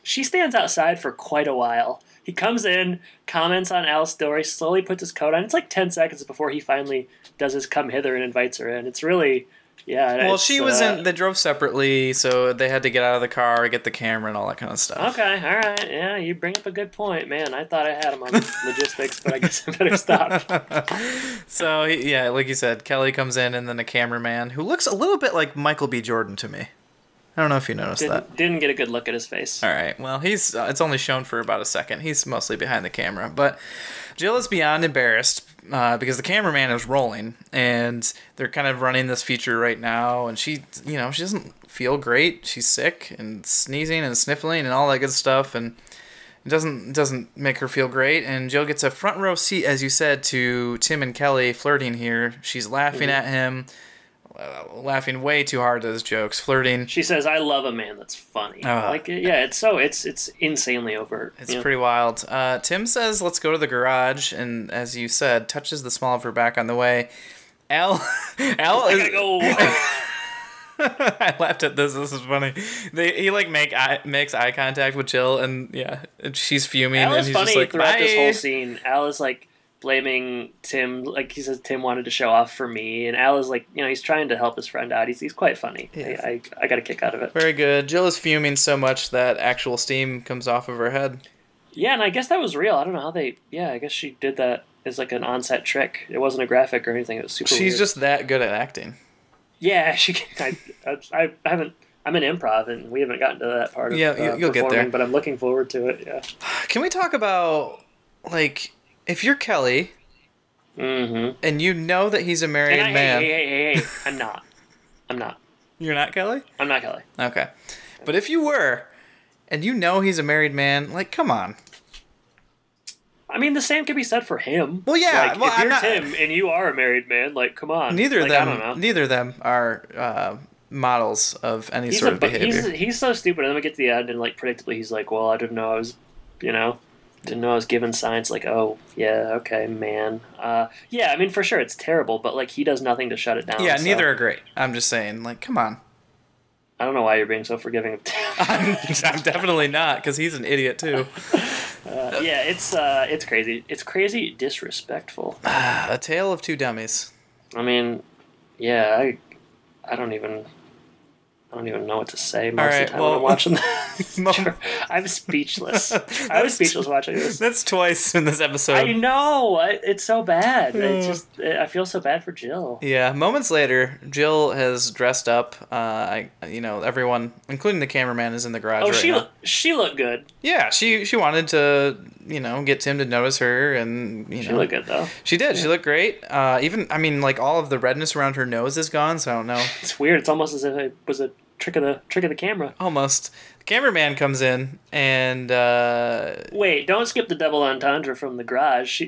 [SPEAKER 2] she stands outside for quite a while. He comes in, comments on Al's story, slowly puts his coat on. It's like 10 seconds before he finally does his come hither and invites her in. It's really,
[SPEAKER 1] Well, she was in. They drove separately, so they had to get out of the car, get the camera, and all that kind of stuff.
[SPEAKER 2] Okay, all right, yeah, you bring up a good point, man. I thought I had him on logistics, but I guess I better stop.
[SPEAKER 1] So like you said, Kelly comes in, and then a cameraman who looks a little bit like Michael B. Jordan to me. I don't know if you noticed that.
[SPEAKER 2] Didn't get a good look at his face.
[SPEAKER 1] All right, well, he's it's only shown for about a second. He's mostly behind the camera, but Jill is beyond embarrassed because the cameraman is rolling, and they're kind of running this feature right now, and she doesn't feel great. She's sick and sneezing and sniffling and all that good stuff, and it doesn't make her feel great. And Jill gets a front row seat, as you said, to Tim and Kelly flirting here. She's laughing at him. Laughing way too hard at his jokes, flirting.
[SPEAKER 2] She says, "I love a man that's funny." It's insanely overt.
[SPEAKER 1] It's pretty wild. Tim says, "Let's go to the garage," and as you said, touches the small of her back on the way. Al
[SPEAKER 2] I gotta go.
[SPEAKER 1] I laughed at this. This is funny. He makes eye contact with Jill, and she's fuming.
[SPEAKER 2] Al is
[SPEAKER 1] and he's
[SPEAKER 2] funny
[SPEAKER 1] just like,
[SPEAKER 2] throughout
[SPEAKER 1] bye.
[SPEAKER 2] this whole scene. Al is like blaming Tim, like he says Tim wanted to show off for me, and Al is like, he's trying to help his friend out. He's quite funny. Yeah. I got a kick out of it.
[SPEAKER 1] Very good. Jill is fuming so much that actual steam comes off of her head.
[SPEAKER 2] Yeah, and I guess that was real. I don't know how I guess she did that as like an on-set trick. It wasn't a graphic or anything. It was super
[SPEAKER 1] She's
[SPEAKER 2] weird.
[SPEAKER 1] just that good at acting.
[SPEAKER 2] Yeah, I haven't. I'm in improv, and we haven't gotten to that part of
[SPEAKER 1] you'll get there.
[SPEAKER 2] But I'm looking forward to it. Yeah.
[SPEAKER 1] Can we talk about if you're Kelly, and you know that he's a married man?
[SPEAKER 2] Hey! I'm not.
[SPEAKER 1] You're not Kelly?
[SPEAKER 2] I'm not Kelly.
[SPEAKER 1] Okay, but if you were, and you know he's a married man, come on.
[SPEAKER 2] I mean, the same could be said for him.
[SPEAKER 1] Well, yeah.
[SPEAKER 2] If you're Tim and you are a married man, come on.
[SPEAKER 1] Neither of
[SPEAKER 2] them. I don't know.
[SPEAKER 1] Neither of them are models of any sort of behavior.
[SPEAKER 2] He's so stupid. And then we get to the end, and predictably, he's like, "Well, I didn't know I was, didn't know I was given signs." Like, "Oh, yeah, okay, man." Yeah, I mean, for sure, it's terrible, but he does nothing to shut it down.
[SPEAKER 1] Yeah, neither are great. I'm just saying, come on.
[SPEAKER 2] I don't know why you're being so forgiving of Tim.
[SPEAKER 1] I'm definitely not, because he's an idiot too.
[SPEAKER 2] It's crazy. It's crazy disrespectful.
[SPEAKER 1] A tale of two dummies.
[SPEAKER 2] I mean, yeah, I don't even know what to say most of the time when I'm watching this. I'm speechless. I was speechless watching this.
[SPEAKER 1] That's twice in this episode.
[SPEAKER 2] I know. It's so bad. I feel so bad for Jill.
[SPEAKER 1] Yeah. Moments later, Jill has dressed up. Everyone, including the cameraman, is in the garage.
[SPEAKER 2] Oh, she looked good.
[SPEAKER 1] Yeah. She wanted to, get Tim to notice her, and
[SPEAKER 2] she looked good though.
[SPEAKER 1] She did. Yeah. She looked great. All of the redness around her nose is gone. So I don't know.
[SPEAKER 2] It's weird. It's almost as if it was a trick of the camera.
[SPEAKER 1] Almost. The cameraman comes in and
[SPEAKER 2] wait, don't skip the double entendre from the garage.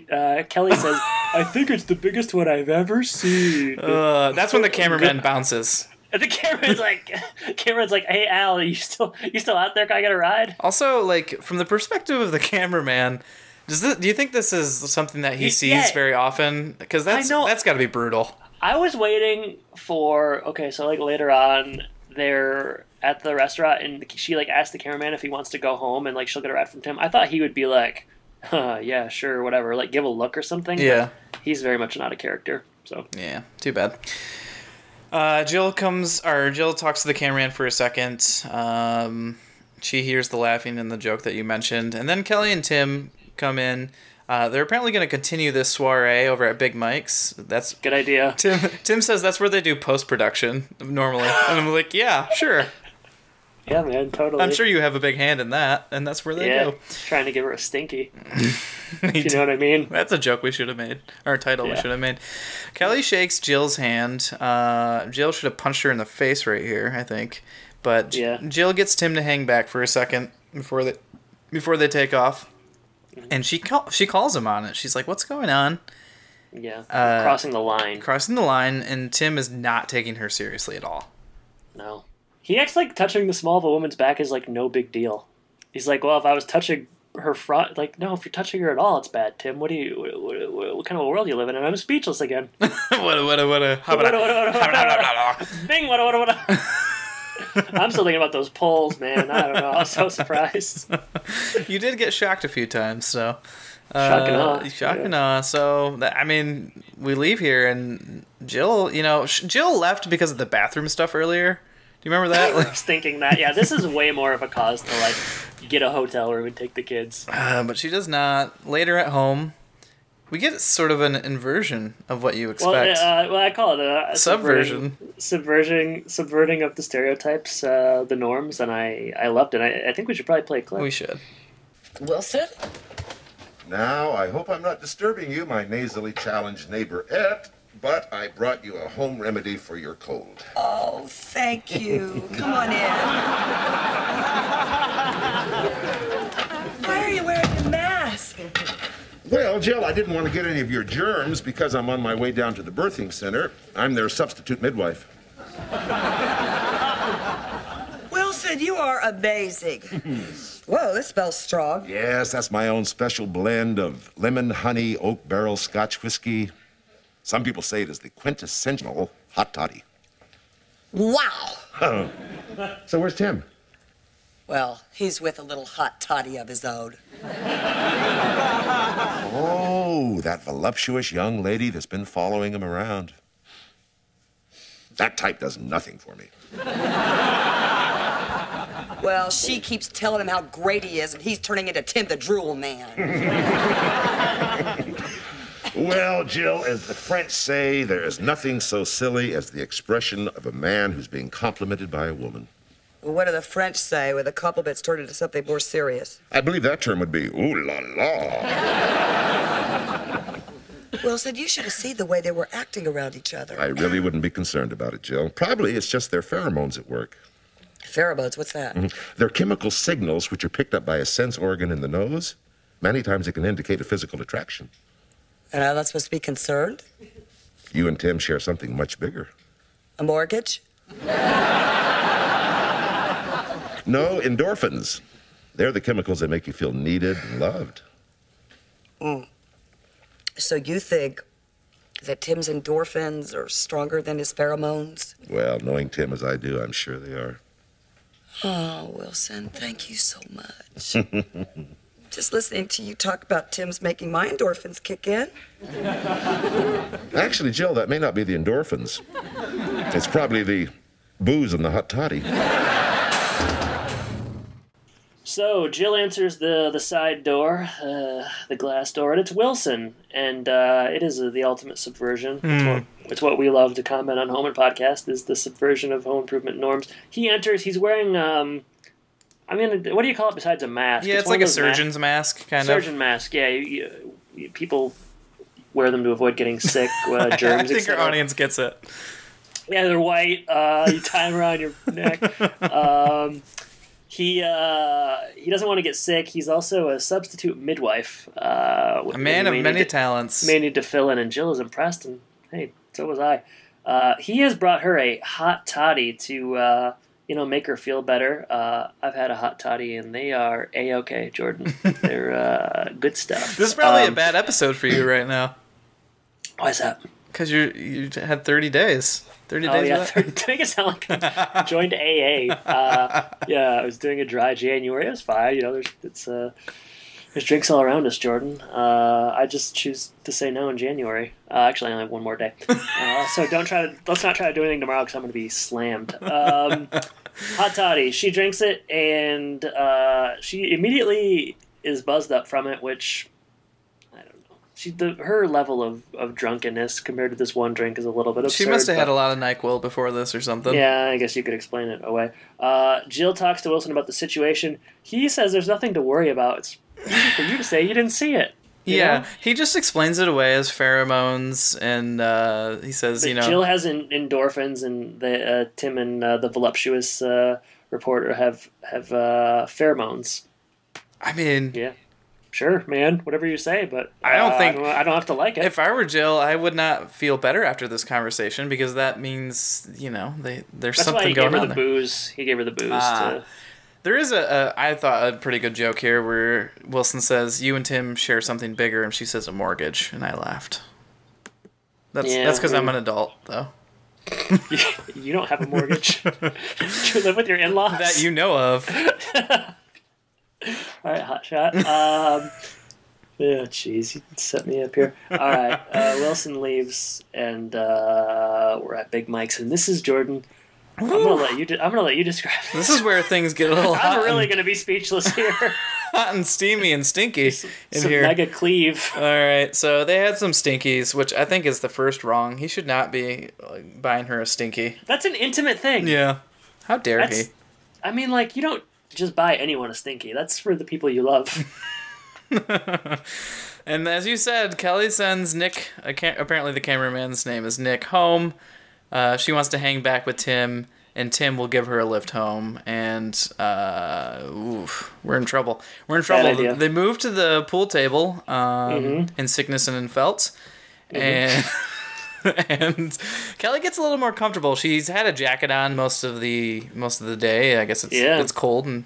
[SPEAKER 2] Kelly says, "I think it's the biggest one I've ever seen."
[SPEAKER 1] That's when the cameraman bounces.
[SPEAKER 2] And the camera's like, hey Al, you still out there? Can I get a ride?
[SPEAKER 1] Also, like, from the perspective of the cameraman, do you think this is something that he sees very often? Because that's got to be brutal.
[SPEAKER 2] I was waiting for so like later on they're at the restaurant and she like asks the cameraman if he wants to go home and like she'll get a ride from Tim. I thought he would be like, yeah, sure, whatever, like give a look or something.
[SPEAKER 1] Yeah,
[SPEAKER 2] but he's very much not a character. So
[SPEAKER 1] yeah, too bad. Jill talks to the cameraman for a second. She hears the laughing and the joke that you mentioned, and then Kelly and Tim come in. They're apparently going to continue this soiree over at Big Mike's. That's
[SPEAKER 2] good idea.
[SPEAKER 1] Tim says that's where they do post-production normally, and I'm like, yeah, sure.
[SPEAKER 2] Yeah, man, totally.
[SPEAKER 1] I'm sure you have a big hand in that, and that's where they go.
[SPEAKER 2] Trying to give her a stinky. You know what I mean?
[SPEAKER 1] That's a joke we should have made. Or a title we should have made. Kelly shakes Jill's hand. Jill should have punched her in the face right here, I think. But Jill gets Tim to hang back for a second before they take off. Mm-hmm. And she calls him on it. She's like, what's going on?
[SPEAKER 2] Yeah, crossing the line.
[SPEAKER 1] Crossing the line, and Tim is not taking her seriously at all.
[SPEAKER 2] No. He acts like touching the small of a woman's back is like no big deal. He's like, well, if I was touching her front, like, no, if you're touching her at all, it's bad, Tim. What kind of a world are you living in? I'm speechless again.
[SPEAKER 1] Bing,
[SPEAKER 2] what. I'm still thinking about those polls, man. I don't know. I was so surprised.
[SPEAKER 1] You did get shocked a few times, so.
[SPEAKER 2] Shock and awe.
[SPEAKER 1] So, we leave here, and Jill, Jill left because of the bathroom stuff earlier. Do you remember that?
[SPEAKER 2] I was thinking that. Yeah, this is way more of a cause to, like, get a hotel room and take the kids.
[SPEAKER 1] But she does not. Later at home, we get sort of an inversion of what you expect.
[SPEAKER 2] Well, I call it a
[SPEAKER 1] subversion.
[SPEAKER 2] Subverting of the stereotypes, the norms, and I loved it. I think we should probably play a clip.
[SPEAKER 1] We should.
[SPEAKER 3] Wilson?
[SPEAKER 4] Now, I hope I'm not disturbing you, my nasally challenged neighborette, but I brought you a home remedy for your cold.
[SPEAKER 3] Oh, thank you. Come on in. Why are you wearing a mask?
[SPEAKER 4] Well, Jill, I didn't want to get any of your germs because I'm on my way down to the birthing center. I'm their substitute midwife.
[SPEAKER 3] Wilson, you are amazing. Whoa, this smells strong.
[SPEAKER 4] Yes, that's my own special blend of lemon, honey, oak barrel Scotch whiskey. Some people say it is the quintessential hot toddy.
[SPEAKER 3] Wow.
[SPEAKER 4] So where's Tim?
[SPEAKER 3] Well, he's with a little hot toddy of his own.
[SPEAKER 4] Oh, that voluptuous young lady that's been following him around. That type does nothing for me.
[SPEAKER 3] Well, she keeps telling him how great he is, and he's turning into Tim the Drool Man.
[SPEAKER 4] Well, Jill, as the French say, there is nothing so silly as the expression of a man who's being complimented by a woman.
[SPEAKER 3] Well, what do the French say when the compliments turn into something more serious?
[SPEAKER 4] I believe that term would be ooh la la.
[SPEAKER 3] Wilson, you should have seen the way they were acting around each other.
[SPEAKER 4] I really wouldn't be concerned about it, Jill. Probably it's just their pheromones at work.
[SPEAKER 3] Pheromones, what's that?
[SPEAKER 4] Mm-hmm. They're chemical signals which are picked up by a sense organ in the nose. Many times it can indicate a physical attraction.
[SPEAKER 3] And I'm not supposed to be concerned?
[SPEAKER 4] You and Tim share something much bigger.
[SPEAKER 3] A mortgage?
[SPEAKER 4] No, endorphins. They're the chemicals that make you feel needed and loved.
[SPEAKER 3] So you think that Tim's endorphins are stronger than his pheromones?
[SPEAKER 4] Well, knowing Tim as I do, I'm sure they are.
[SPEAKER 3] Oh, Wilson, thank you so much. Just listening to you talk about Tim's making my endorphins kick in.
[SPEAKER 4] Actually, Jill, that may not be the endorphins. It's probably the booze and the hot toddy.
[SPEAKER 2] So Jill answers the side door, the glass door, and it's Wilson. And it is the ultimate subversion. It's what we love to comment on Home Impodcast, is the subversion of home improvement norms. He enters, he's wearing, what do you call it besides a mask?
[SPEAKER 1] Yeah, it's like a surgeon's mask, kind of.
[SPEAKER 2] Surgeon mask, yeah. People wear them to avoid getting sick, germs,
[SPEAKER 1] I think our audience gets it.
[SPEAKER 2] Yeah, they're white. You tie them around your neck. He doesn't want to get sick. He's also a substitute midwife.
[SPEAKER 1] A man of many talents.
[SPEAKER 2] May need to fill in, and Jill is impressed, and hey, so was I. He has brought her a hot toddy to, make her feel better. I've had a hot toddy, and they are A-okay, Jordan. They're good stuff.
[SPEAKER 1] This is probably a bad episode for you right now.
[SPEAKER 2] Why is that?
[SPEAKER 1] Because you had 30 days. 30 days.
[SPEAKER 2] Oh, yeah. To make it sound like I joined AA. I was doing a dry January. It was fine. There's drinks all around us, Jordan. I just choose to say no in January. Actually, I only have one more day. So let's not try to do anything tomorrow because I'm going to be slammed. Hot toddy. She drinks it, and she immediately is buzzed up from it, which... her level of drunkenness compared to this one drink is a little bit absurd.
[SPEAKER 1] She must have had a lot of NyQuil before this or something.
[SPEAKER 2] Yeah, I guess you could explain it away. Jill talks to Wilson about the situation. He says there's nothing to worry about. It's easy for you to say. You didn't see it. You know?
[SPEAKER 1] He just explains it away as pheromones, and he says,
[SPEAKER 2] but Jill has endorphins, and Tim and the voluptuous reporter have pheromones.
[SPEAKER 1] I mean...
[SPEAKER 2] Yeah. Sure, man. Whatever you say, but
[SPEAKER 1] I don't
[SPEAKER 2] have to like it.
[SPEAKER 1] If I were Jill, I would not feel better after this conversation because that means there's something going on there.
[SPEAKER 2] He gave her the booze.
[SPEAKER 1] There is I thought a pretty good joke here where Wilson says, "You and Tim share something bigger," and she says a mortgage, and I laughed. That's because I'm an adult, though.
[SPEAKER 2] You don't have a mortgage. Do you live with your in-laws?
[SPEAKER 1] That you know of.
[SPEAKER 2] All right, hot shot. Jeez, you set me up here. All right, Wilson leaves, and we're at Big Mike's, and this is Jordan. I'm gonna let you describe this.
[SPEAKER 1] This is where things get a little hot.
[SPEAKER 2] I'm really gonna be speechless here.
[SPEAKER 1] Hot and steamy and stinky
[SPEAKER 2] some
[SPEAKER 1] here.
[SPEAKER 2] Mega cleave.
[SPEAKER 1] All right, so they had some stinkies, which I think is the first wrong. He should not be buying her a stinky.
[SPEAKER 2] That's an intimate thing.
[SPEAKER 1] Yeah. How dare he?
[SPEAKER 2] I mean, you don't just buy anyone a stinky. That's for the people you love.
[SPEAKER 1] And as you said, Kelly sends Nick, apparently the cameraman's name is Nick, home. She wants to hang back with Tim, and Tim will give her a lift home. And we're in trouble. They move to the pool table in sickness and in felt. And... and Kelly gets a little more comfortable. She's had a jacket on most of the day. I guess it's cold, and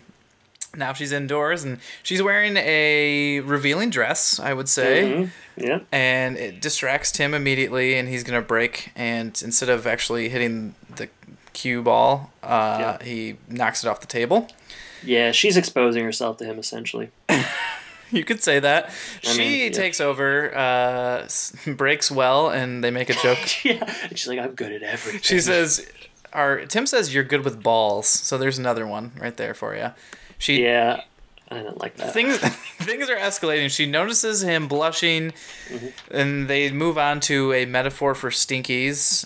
[SPEAKER 1] now she's indoors, and she's wearing a revealing dress, I would say.
[SPEAKER 2] Mm-hmm. Yeah.
[SPEAKER 1] And it distracts Tim immediately, and he's gonna break. And instead of actually hitting the cue ball, he knocks it off the table.
[SPEAKER 2] Yeah, she's exposing herself to him essentially.
[SPEAKER 1] You could say that. She takes over, breaks well, and they make a joke.
[SPEAKER 2] Yeah, and she's like, "I'm good at everything."
[SPEAKER 1] She says, Tim says, "You're good with balls." So there's another one right there for you.
[SPEAKER 2] I don't like that.
[SPEAKER 1] Things are escalating. She notices him blushing, and they move on to a metaphor for stinkies.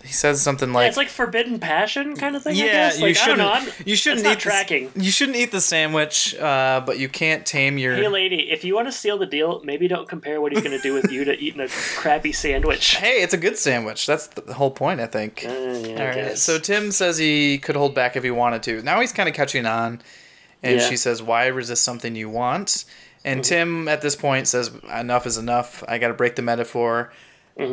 [SPEAKER 1] He says something like,
[SPEAKER 2] it's like forbidden passion kind of thing.
[SPEAKER 1] Yeah,
[SPEAKER 2] I guess.
[SPEAKER 1] you shouldn't.
[SPEAKER 2] I don't know,
[SPEAKER 1] you shouldn't
[SPEAKER 2] eat
[SPEAKER 1] eat
[SPEAKER 2] tracking.
[SPEAKER 1] You shouldn't eat the sandwich, but you can't tame your.
[SPEAKER 2] Hey, lady, if you want to seal the deal, maybe don't compare what he's going to do with you to eating a crappy sandwich.
[SPEAKER 1] Hey, it's a good sandwich. That's the whole point, I think.
[SPEAKER 2] Yeah,
[SPEAKER 1] all right. So Tim says he could hold back if he wanted to. Now he's kind of catching on, and she says, "Why resist something you want?" And Tim at this point says, "Enough is enough. I got to break the metaphor."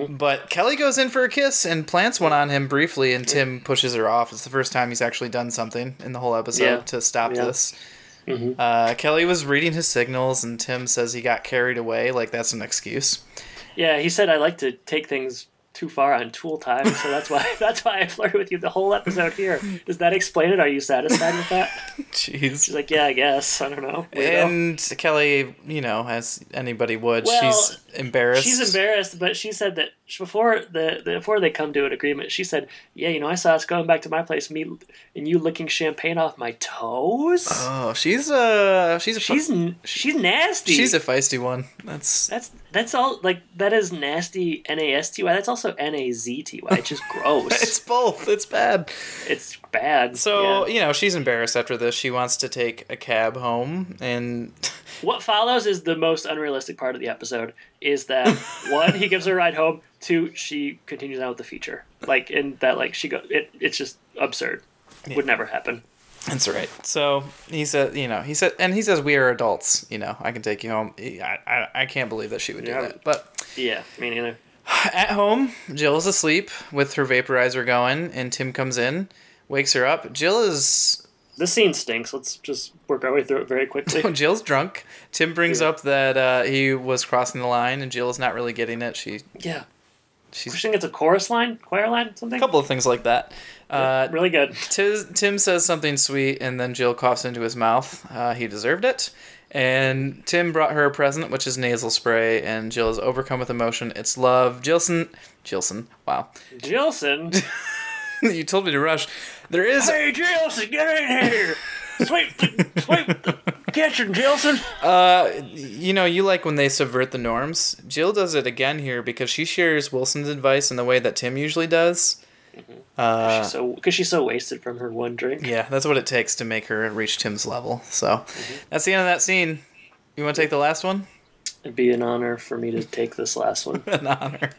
[SPEAKER 1] But Kelly goes in for a kiss and plants one on him briefly, and Tim pushes her off. It's the first time he's actually done something in the whole episode to stop this. Kelly was reading his signals, and Tim says he got carried away. Like, that's an excuse.
[SPEAKER 2] Yeah, he said, "I like to take things too far on tool time, so that's why I flirted with you the whole episode here." Does that explain it? Are you satisfied with that?
[SPEAKER 1] Jeez.
[SPEAKER 2] She's like, "Yeah, I guess. I don't know."
[SPEAKER 1] And Kelly, as anybody would, she's embarrassed.
[SPEAKER 2] She's embarrassed, but she said that before they come to an agreement, she said, "Yeah, I saw us going back to my place, me and you licking champagne off my toes."
[SPEAKER 1] Oh, she's nasty.
[SPEAKER 2] She's
[SPEAKER 1] a feisty one.
[SPEAKER 2] That's all. Like, that is nasty. NASTY. That's also NAZTY. It's just gross.
[SPEAKER 1] It's both. It's bad.
[SPEAKER 2] It's bad.
[SPEAKER 1] So she's embarrassed after this. She wants to take a cab home, and
[SPEAKER 2] what follows is the most unrealistic part of the episode. Is that one, he gives her a ride home. Two, she continues on with the feature. It's just absurd. Would never happen.
[SPEAKER 1] That's right. So he said, he says, "We are adults. I can take you home." I can't believe that she would do that. But
[SPEAKER 2] yeah, me neither.
[SPEAKER 1] At home, Jill is asleep with her vaporizer going, and Tim comes in, wakes her up. Jill is...
[SPEAKER 2] This scene stinks. Let's just work our way through it very quickly.
[SPEAKER 1] Jill's drunk. Tim brings up that he was crossing the line, and Jill is not really getting it. She
[SPEAKER 2] think it's a chorus line, choir line, something.
[SPEAKER 1] A couple of things like that.
[SPEAKER 2] Really good.
[SPEAKER 1] Tim says something sweet, and then Jill coughs into his mouth. He deserved it. And Tim brought her a present, which is nasal spray, and Jill is overcome with emotion. It's love. Jilson. Wow.
[SPEAKER 2] Jilson?
[SPEAKER 1] You told me to rush. There is...
[SPEAKER 2] Hey, Jilson, get in here! Sweep the kitchen, Jilson!
[SPEAKER 1] You like when they subvert the norms. Jill does it again here because she shares Wilson's advice in the way that Tim usually does.
[SPEAKER 2] Because she's so wasted from her one drink.
[SPEAKER 1] Yeah, that's what it takes to make her reach Tim's level. So that's the end of that scene. You want to take the last one?
[SPEAKER 2] It'd be an honor for me to take this last one.
[SPEAKER 1] An honor.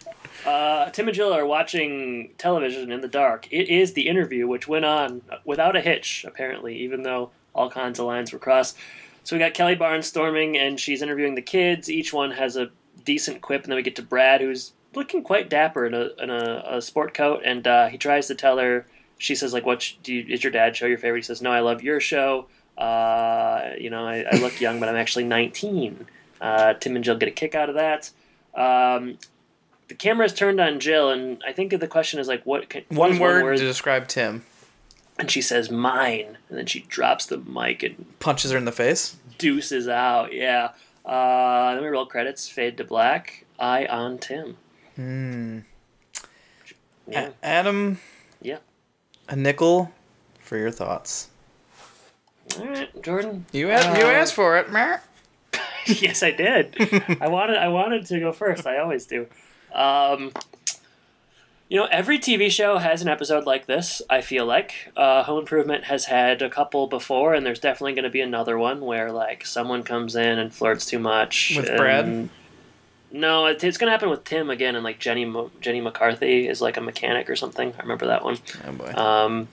[SPEAKER 2] Tim and Jill are watching television in the dark. It is The Interview, which went on without a hitch, apparently, even though all kinds of lines were crossed. So we got Kelly Barnstorming, and she's interviewing the kids. Each one has a decent quip, and then we get to Brad, who's looking quite dapper in a sport coat, and he tries to tell her. She says, like, is your dad show your favorite? He says, no, I love your show. I look young, but I'm actually 19. Tim and Jill get a kick out of that. The camera is turned on Jill, and I think the question is, like,
[SPEAKER 1] one word to describe Tim.
[SPEAKER 2] And she says, mine. And then she drops the mic and
[SPEAKER 1] punches her in the face.
[SPEAKER 2] Deuces out, yeah. Then we roll credits, fade to black. Eye on Tim.
[SPEAKER 1] Yeah. Adam.
[SPEAKER 2] Yeah.
[SPEAKER 1] A nickel for your thoughts.
[SPEAKER 2] All right, Jordan.
[SPEAKER 1] You asked for it, Matt.
[SPEAKER 2] Yes, I did. I wanted to go first. I always do. Every TV show has an episode like this, I feel like. Home Improvement has had a couple before, and there's definitely going to be another one where, like, someone comes in and flirts too much.
[SPEAKER 1] With Brad?
[SPEAKER 2] No, it's going to happen with Tim again, and, like, Jenny McCarthy is, like, a mechanic or something. I remember that one.
[SPEAKER 1] Oh, boy.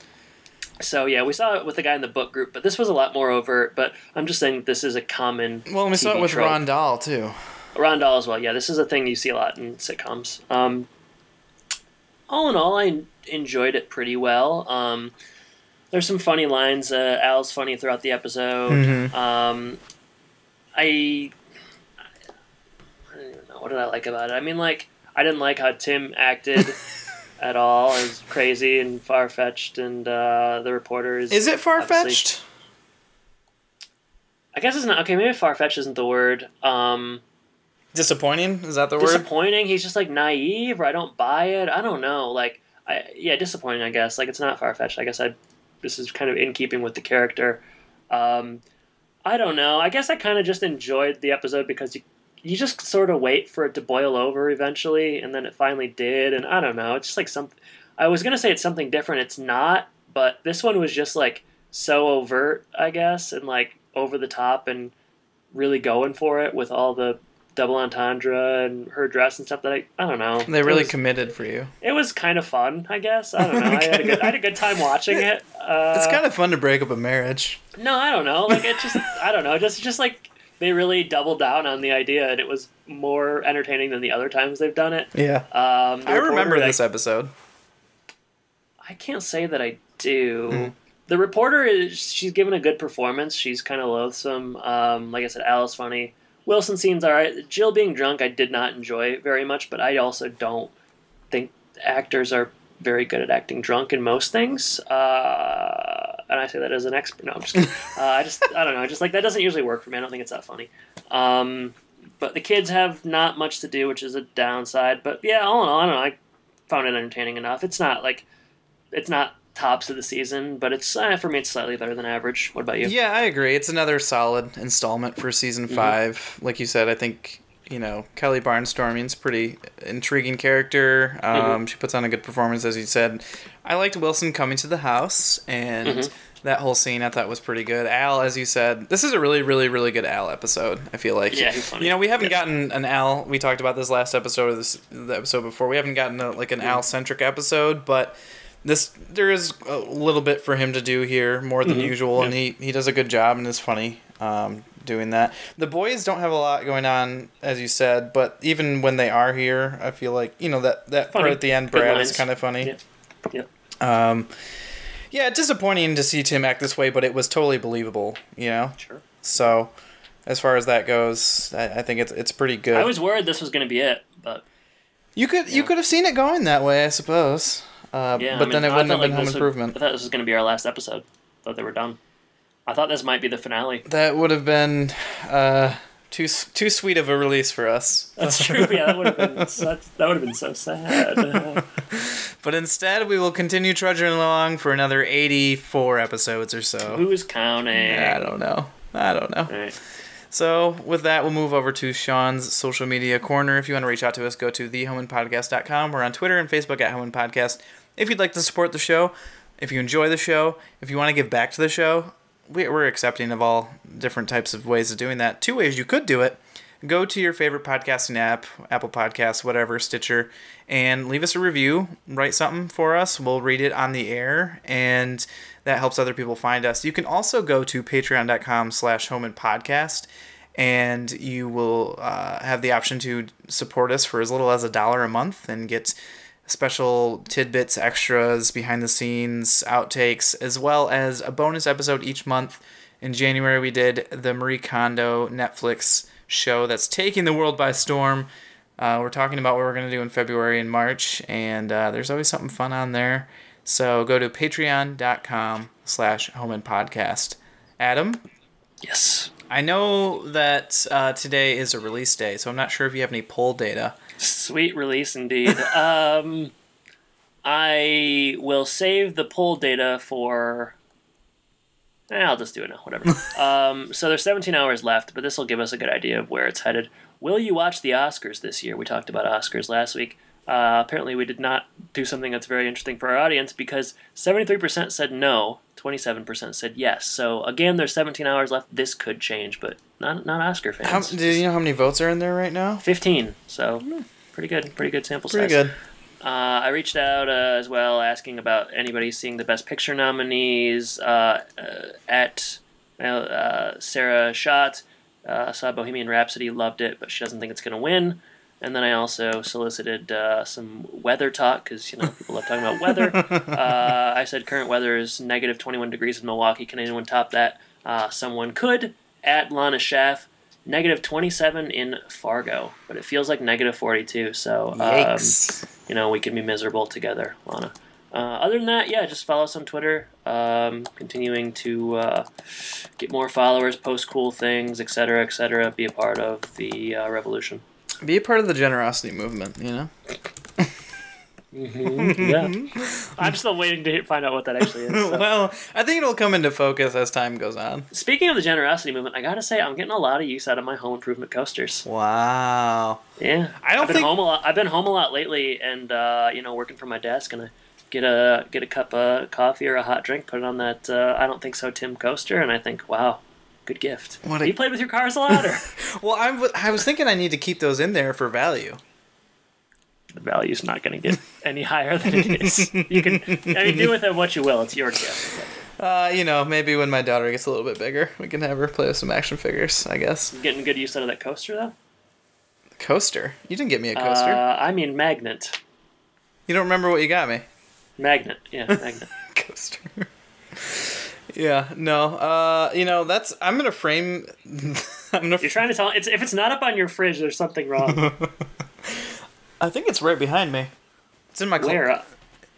[SPEAKER 2] So, yeah, we saw it with the guy in the book group, but this was a lot more overt, but I'm just saying this is a common
[SPEAKER 1] Well, we saw it with
[SPEAKER 2] trope.
[SPEAKER 1] Ron Dahl, too.
[SPEAKER 2] Ron Dahl as well, yeah. This is a thing you see a lot in sitcoms. All in all, I enjoyed it pretty well. There's some funny lines. Al's funny throughout the episode.
[SPEAKER 1] Mm-hmm.
[SPEAKER 2] I don't even know. What did I like about it? I mean, like, I didn't like how Tim acted at all. It was crazy and far-fetched, and the reporter is...
[SPEAKER 1] Is it far-fetched?
[SPEAKER 2] I guess it's not. Okay, maybe far-fetched isn't the word.
[SPEAKER 1] Disappointing? Is that the word?
[SPEAKER 2] Disappointing? He's just, like, naive, or I don't buy it. I don't know. Like, disappointing, I guess. Like, it's not far-fetched. I guess this is kind of in keeping with the character. I don't know. I guess I kind of just enjoyed the episode because you just sort of wait for it to boil over eventually, and then it finally did, and I don't know. It's just like something... I was going to say it's something different. It's not, but this one was just, like, so overt, I guess, and, like, over the top and really going for it with all the double entendre and her dress and stuff that I don't know.
[SPEAKER 1] They really committed for you.
[SPEAKER 2] It was kind of fun, I guess. I don't know. I had a good time watching it.
[SPEAKER 1] It's kind of fun to break up a marriage.
[SPEAKER 2] No, I don't know. Like, it just, I don't know. Just like they really doubled down on the idea, and it was more entertaining than the other times they've done it.
[SPEAKER 1] Yeah. I remember this episode.
[SPEAKER 2] I can't say that I do. Mm. The reporter she's given a good performance. She's kind of loathsome. Like I said, Al is funny. Wilson scene's alright. Jill being drunk I did not enjoy very much, but I also don't think actors are very good at acting drunk in most things. And I say that as an expert. No, I'm just kidding. I don't know. Just like that doesn't usually work for me. I don't think it's that funny. But the kids have not much to do, which is a downside. But yeah, all in all, I don't know. I found it entertaining enough. It's not tops of the season, but it's for me it's slightly better than average. What about you?
[SPEAKER 1] Yeah, I agree. It's another solid installment for season 5. Mm-hmm. Like you said, I think Kelly Barnstorming's pretty intriguing character. She puts on a good performance, as you said. I liked Wilson coming to the house, and that whole scene I thought was pretty good. Al, as you said, this is a really, really, really good Al episode. I feel like
[SPEAKER 2] he's funny.
[SPEAKER 1] We haven't gotten an Al. We talked about this last episode or the episode before. We haven't gotten an Al centric episode, but. There is a little bit for him to do here, more than usual, and he does a good job and is funny. doing that. The boys don't have a lot going on, as you said, but even when they are here, I feel like, that part at the end, Brad, is kind of funny. Yeah, disappointing to see Tim act this way, but it was totally believable,
[SPEAKER 2] Sure.
[SPEAKER 1] So, as far as that goes, I think it's pretty good.
[SPEAKER 2] I was worried this was going to be it, but...
[SPEAKER 1] You could have seen it going that way, I suppose. Then it wouldn't have been Home Improvement.
[SPEAKER 2] I thought this was going to be our last episode. I thought they were done. I thought this might be the finale.
[SPEAKER 1] That would have been too sweet of a release for us.
[SPEAKER 2] That's true. Yeah, that would have been so sad.
[SPEAKER 1] But instead, we will continue trudging along for another 84 episodes or so.
[SPEAKER 2] Who's counting?
[SPEAKER 1] I don't know.
[SPEAKER 2] All right.
[SPEAKER 1] So with that, we'll move over to Sean's social media corner. If you want to reach out to us, go to thehomeimpodcast.com. We're on Twitter and Facebook at Home Impodcast. If you'd like to support the show, if you enjoy the show, if you want to give back to the show, we're accepting of all different types of ways of doing that. 2 ways you could do it. Go to your favorite podcasting app, Apple Podcasts, whatever, Stitcher, and leave us a review. Write something for us. We'll read it on the air, and that helps other people find us. You can also go to patreon.com/homeimpodcast, and you will have the option to support us for as little as $1 a month and get special tidbits, extras, behind the scenes, outtakes, as well as a bonus episode each month. In January, we did the Marie Kondo Netflix show that's taking the world by storm. We're talking about what we're going to do in February and March, and there's always something fun on there. So go to patreon.com/homeimpodcast. Adam?
[SPEAKER 2] Yes.
[SPEAKER 1] I know that today is a release day, so I'm not sure if you have any poll data.
[SPEAKER 2] Sweet release indeed. I will save the poll data for... I'll just do it now, whatever. So there's 17 hours left, but this will give us a good idea of where it's headed. Will you watch the Oscars this year? We talked about Oscars last week. Apparently we did not do something that's very interesting for our audience because 73% said no, 27% said yes. So again, there's 17 hours left. This could change, but not Oscar fans.
[SPEAKER 1] Do you know how many votes are in there right now?
[SPEAKER 2] 15. So pretty good sample size.
[SPEAKER 1] Pretty good.
[SPEAKER 2] I reached out as well asking about anybody seeing the Best Picture nominees at Sarah Schott. Saw Bohemian Rhapsody, loved it, but she doesn't think it's going to win. And then I also solicited some weather talk because, people love talking about weather. I said current weather is negative 21 degrees in Milwaukee. Can anyone top that? Someone could. At Lana Schaff, negative 27 in Fargo, but it feels like negative 42. So,
[SPEAKER 1] yikes.
[SPEAKER 2] We can be miserable together, Lana. Other than that, just follow us on Twitter. Continuing to get more followers, post cool things, etc., etc. Be a part of the revolution.
[SPEAKER 1] Be a part of the generosity movement,
[SPEAKER 2] Yeah. I'm still waiting to find out what that actually is. So.
[SPEAKER 1] Well, I think it'll come into focus as time goes on.
[SPEAKER 2] Speaking of the generosity movement, I gotta say I'm getting a lot of use out of my home improvement coasters.
[SPEAKER 1] Wow.
[SPEAKER 2] Yeah. I've been home a lot lately, and working from my desk, and I get a cup of coffee or a hot drink, put it on that I Don't Think So Tim coaster, and I think, wow. Good gift. You played with your cars a lot? Or?
[SPEAKER 1] Well, I was thinking I need to keep those in there for value.
[SPEAKER 2] The value's not going to get any higher than it is. You can, do with it what you will. It's your gift.
[SPEAKER 1] Maybe when my daughter gets a little bit bigger, we can have her play with some action figures, I guess.
[SPEAKER 2] You getting good use out of that coaster, though?
[SPEAKER 1] Coaster? You didn't get me a coaster.
[SPEAKER 2] I mean magnet.
[SPEAKER 1] You don't remember what you got me?
[SPEAKER 2] Magnet. Yeah, magnet.
[SPEAKER 1] Coaster. Yeah, no. I'm gonna frame.
[SPEAKER 2] You're trying to tell. If it's not up on your fridge, there's something wrong.
[SPEAKER 1] I think it's right behind me. It's in my closet.
[SPEAKER 2] Where?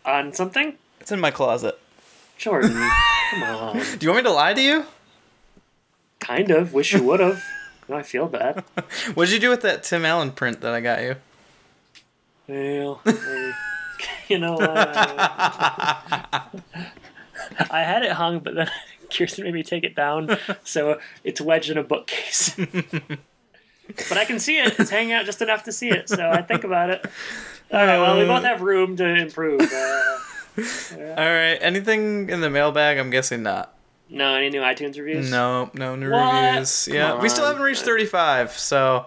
[SPEAKER 2] On something?
[SPEAKER 1] It's in my closet.
[SPEAKER 2] Jordan, come on.
[SPEAKER 1] Do you want me to lie to you?
[SPEAKER 2] Kind of. Wish you would have. I feel bad.
[SPEAKER 1] What did you do with that Tim Allen print that I got you?
[SPEAKER 2] Well, I had it hung, but then Kirsten made me take it down, so it's wedged in a bookcase. But I can see it. It's hanging out just enough to see it, so I think about it. All right, well, we both have room to improve.
[SPEAKER 1] All right, anything in the mailbag? I'm guessing not.
[SPEAKER 2] No, any new iTunes reviews?
[SPEAKER 1] No new reviews. Yeah, we still haven't reached 35, so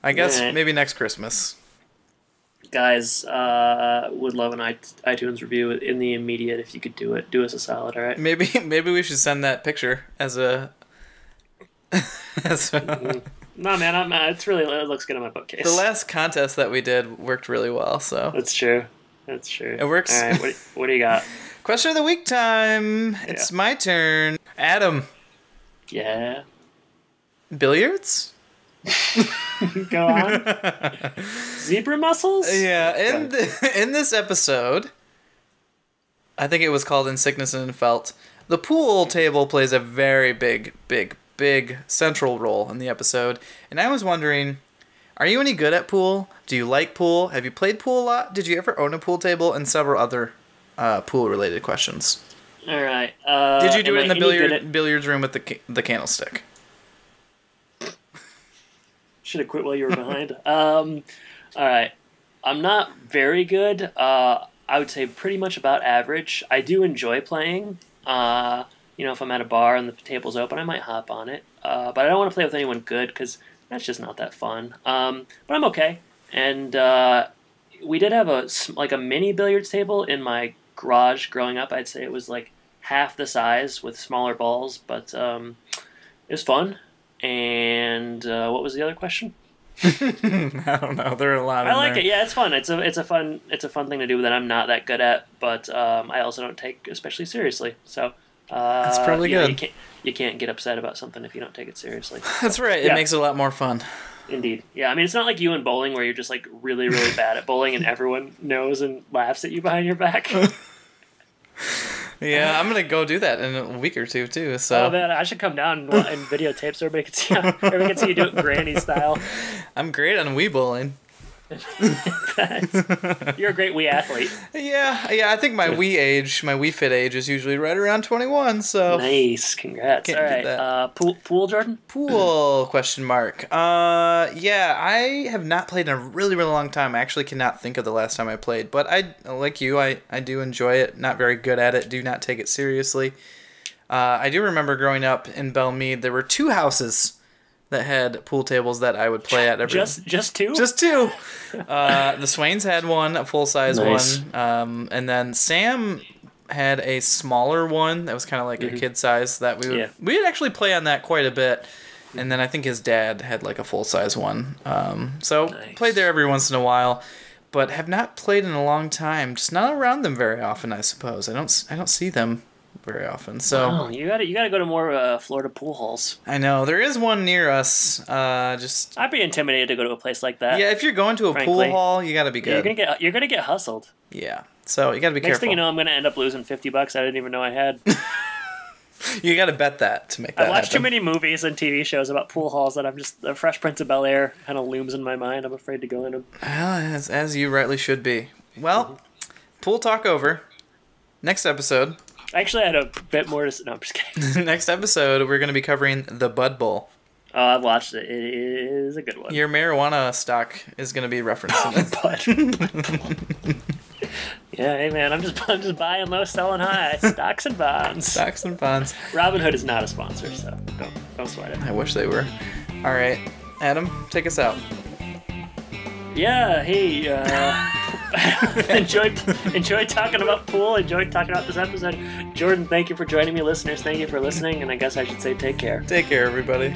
[SPEAKER 1] I guess maybe next Christmas.
[SPEAKER 2] Guys, would love an iTunes review in the immediate if you could do it. Do us a solid, all right?
[SPEAKER 1] Maybe we should send that picture as a
[SPEAKER 2] No, man, it looks good on my bookcase.
[SPEAKER 1] The last contest that we did worked really well, so.
[SPEAKER 2] That's true. It
[SPEAKER 1] works.
[SPEAKER 2] All right, what do you got?
[SPEAKER 1] Question of the week time. It's my turn. Adam.
[SPEAKER 2] Yeah.
[SPEAKER 1] Billiards?
[SPEAKER 2] Go on. Zebra muscles?
[SPEAKER 1] Yeah, in this episode, I think it was called In Sickness and in Felt, the pool table plays a very big central role in the episode. And I was wondering, are you any good at pool? Do you like pool? Have you played pool a lot? Did you ever own a pool table? And several other pool-related questions.
[SPEAKER 2] All right.
[SPEAKER 1] Did you do it in the billiards room with the candlestick?
[SPEAKER 2] Should have quit while you were behind. All right. I'm not very good. I would say pretty much about average. I do enjoy playing. If I'm at a bar and the table's open, I might hop on it. But I don't want to play with anyone good because that's just not that fun. But I'm okay. And we did have a mini billiards table in my garage growing up. I'd say it was like half the size with smaller balls, but it was fun. And what was the other question?
[SPEAKER 1] I don't know. There are a lot.
[SPEAKER 2] I like it. Yeah, it's fun. It's a fun thing to do that I'm not that good at, but I also don't take especially seriously. So
[SPEAKER 1] that's probably good.
[SPEAKER 2] You can't get upset about something if you don't take it seriously.
[SPEAKER 1] That's right. It makes it a lot more fun.
[SPEAKER 2] Indeed. Yeah, I mean, it's not like you in bowling where you're just like really, really bad at bowling and everyone knows and laughs at you behind your back.
[SPEAKER 1] Yeah, I'm gonna go do that in a week or two too. So.
[SPEAKER 2] Oh man, I should come down and videotape so everybody can see you do it granny style.
[SPEAKER 1] I'm great on Wii bowling.
[SPEAKER 2] You're a great Wii athlete.
[SPEAKER 1] Yeah. I think my Wii Fit age is usually right around 21. So
[SPEAKER 2] nice, congrats. All right, pool, Jordan.
[SPEAKER 1] Pool ? Yeah, I have not played in a really, really long time. I actually cannot think of the last time I played, but I do enjoy it. Not very good at it. Do not take it seriously. I do remember growing up in Belmead, there were 2 houses that had pool tables that I would play at every.
[SPEAKER 2] Just 2?
[SPEAKER 1] Just 2. The Swains had one, a full size one, and then Sam had a smaller one that was kind of like a kid size that we would actually play on that quite a bit. And then I think his dad had like a full size one. Played there every once in a while, but have not played in a long time. Just not around them very often, I suppose. I don't see them very often. So
[SPEAKER 2] you gotta go to more Florida pool halls.
[SPEAKER 1] I know there is one near us.
[SPEAKER 2] I'd be intimidated to go to a place like that.
[SPEAKER 1] Yeah, if you're going to a pool hall, you gotta be good.
[SPEAKER 2] You're gonna get hustled.
[SPEAKER 1] Yeah, so you gotta be careful.
[SPEAKER 2] Next thing you know, I'm gonna end up losing $50 I didn't even know I had.
[SPEAKER 1] You gotta bet that to make that
[SPEAKER 2] I watched
[SPEAKER 1] happen.
[SPEAKER 2] too many movies and TV shows about pool halls that the Fresh Prince of Bel-Air kind of looms in my mind. I'm afraid to go in them.
[SPEAKER 1] Well, as you rightly should be. Well, pool talk over. Next episode.
[SPEAKER 2] Actually, I had a bit more to... No, I'm just kidding.
[SPEAKER 1] Next episode, we're going to be covering the Bud Bowl.
[SPEAKER 2] Oh, I've watched it. It is a good one.
[SPEAKER 1] Your marijuana stock is going to be referenced in
[SPEAKER 2] it. Yeah, hey man, I'm just buying low, selling high. Stocks and bonds.
[SPEAKER 1] Stocks and bonds.
[SPEAKER 2] Robinhood is not a sponsor, so don't sweat it.
[SPEAKER 1] I wish they were. All right, Adam, take us out.
[SPEAKER 2] Yeah, hey, enjoyed talking about pool, enjoyed talking about this episode. Jordan, thank you for joining me. Listeners, thank you for listening, and I guess I should say take care.
[SPEAKER 1] Take care, everybody.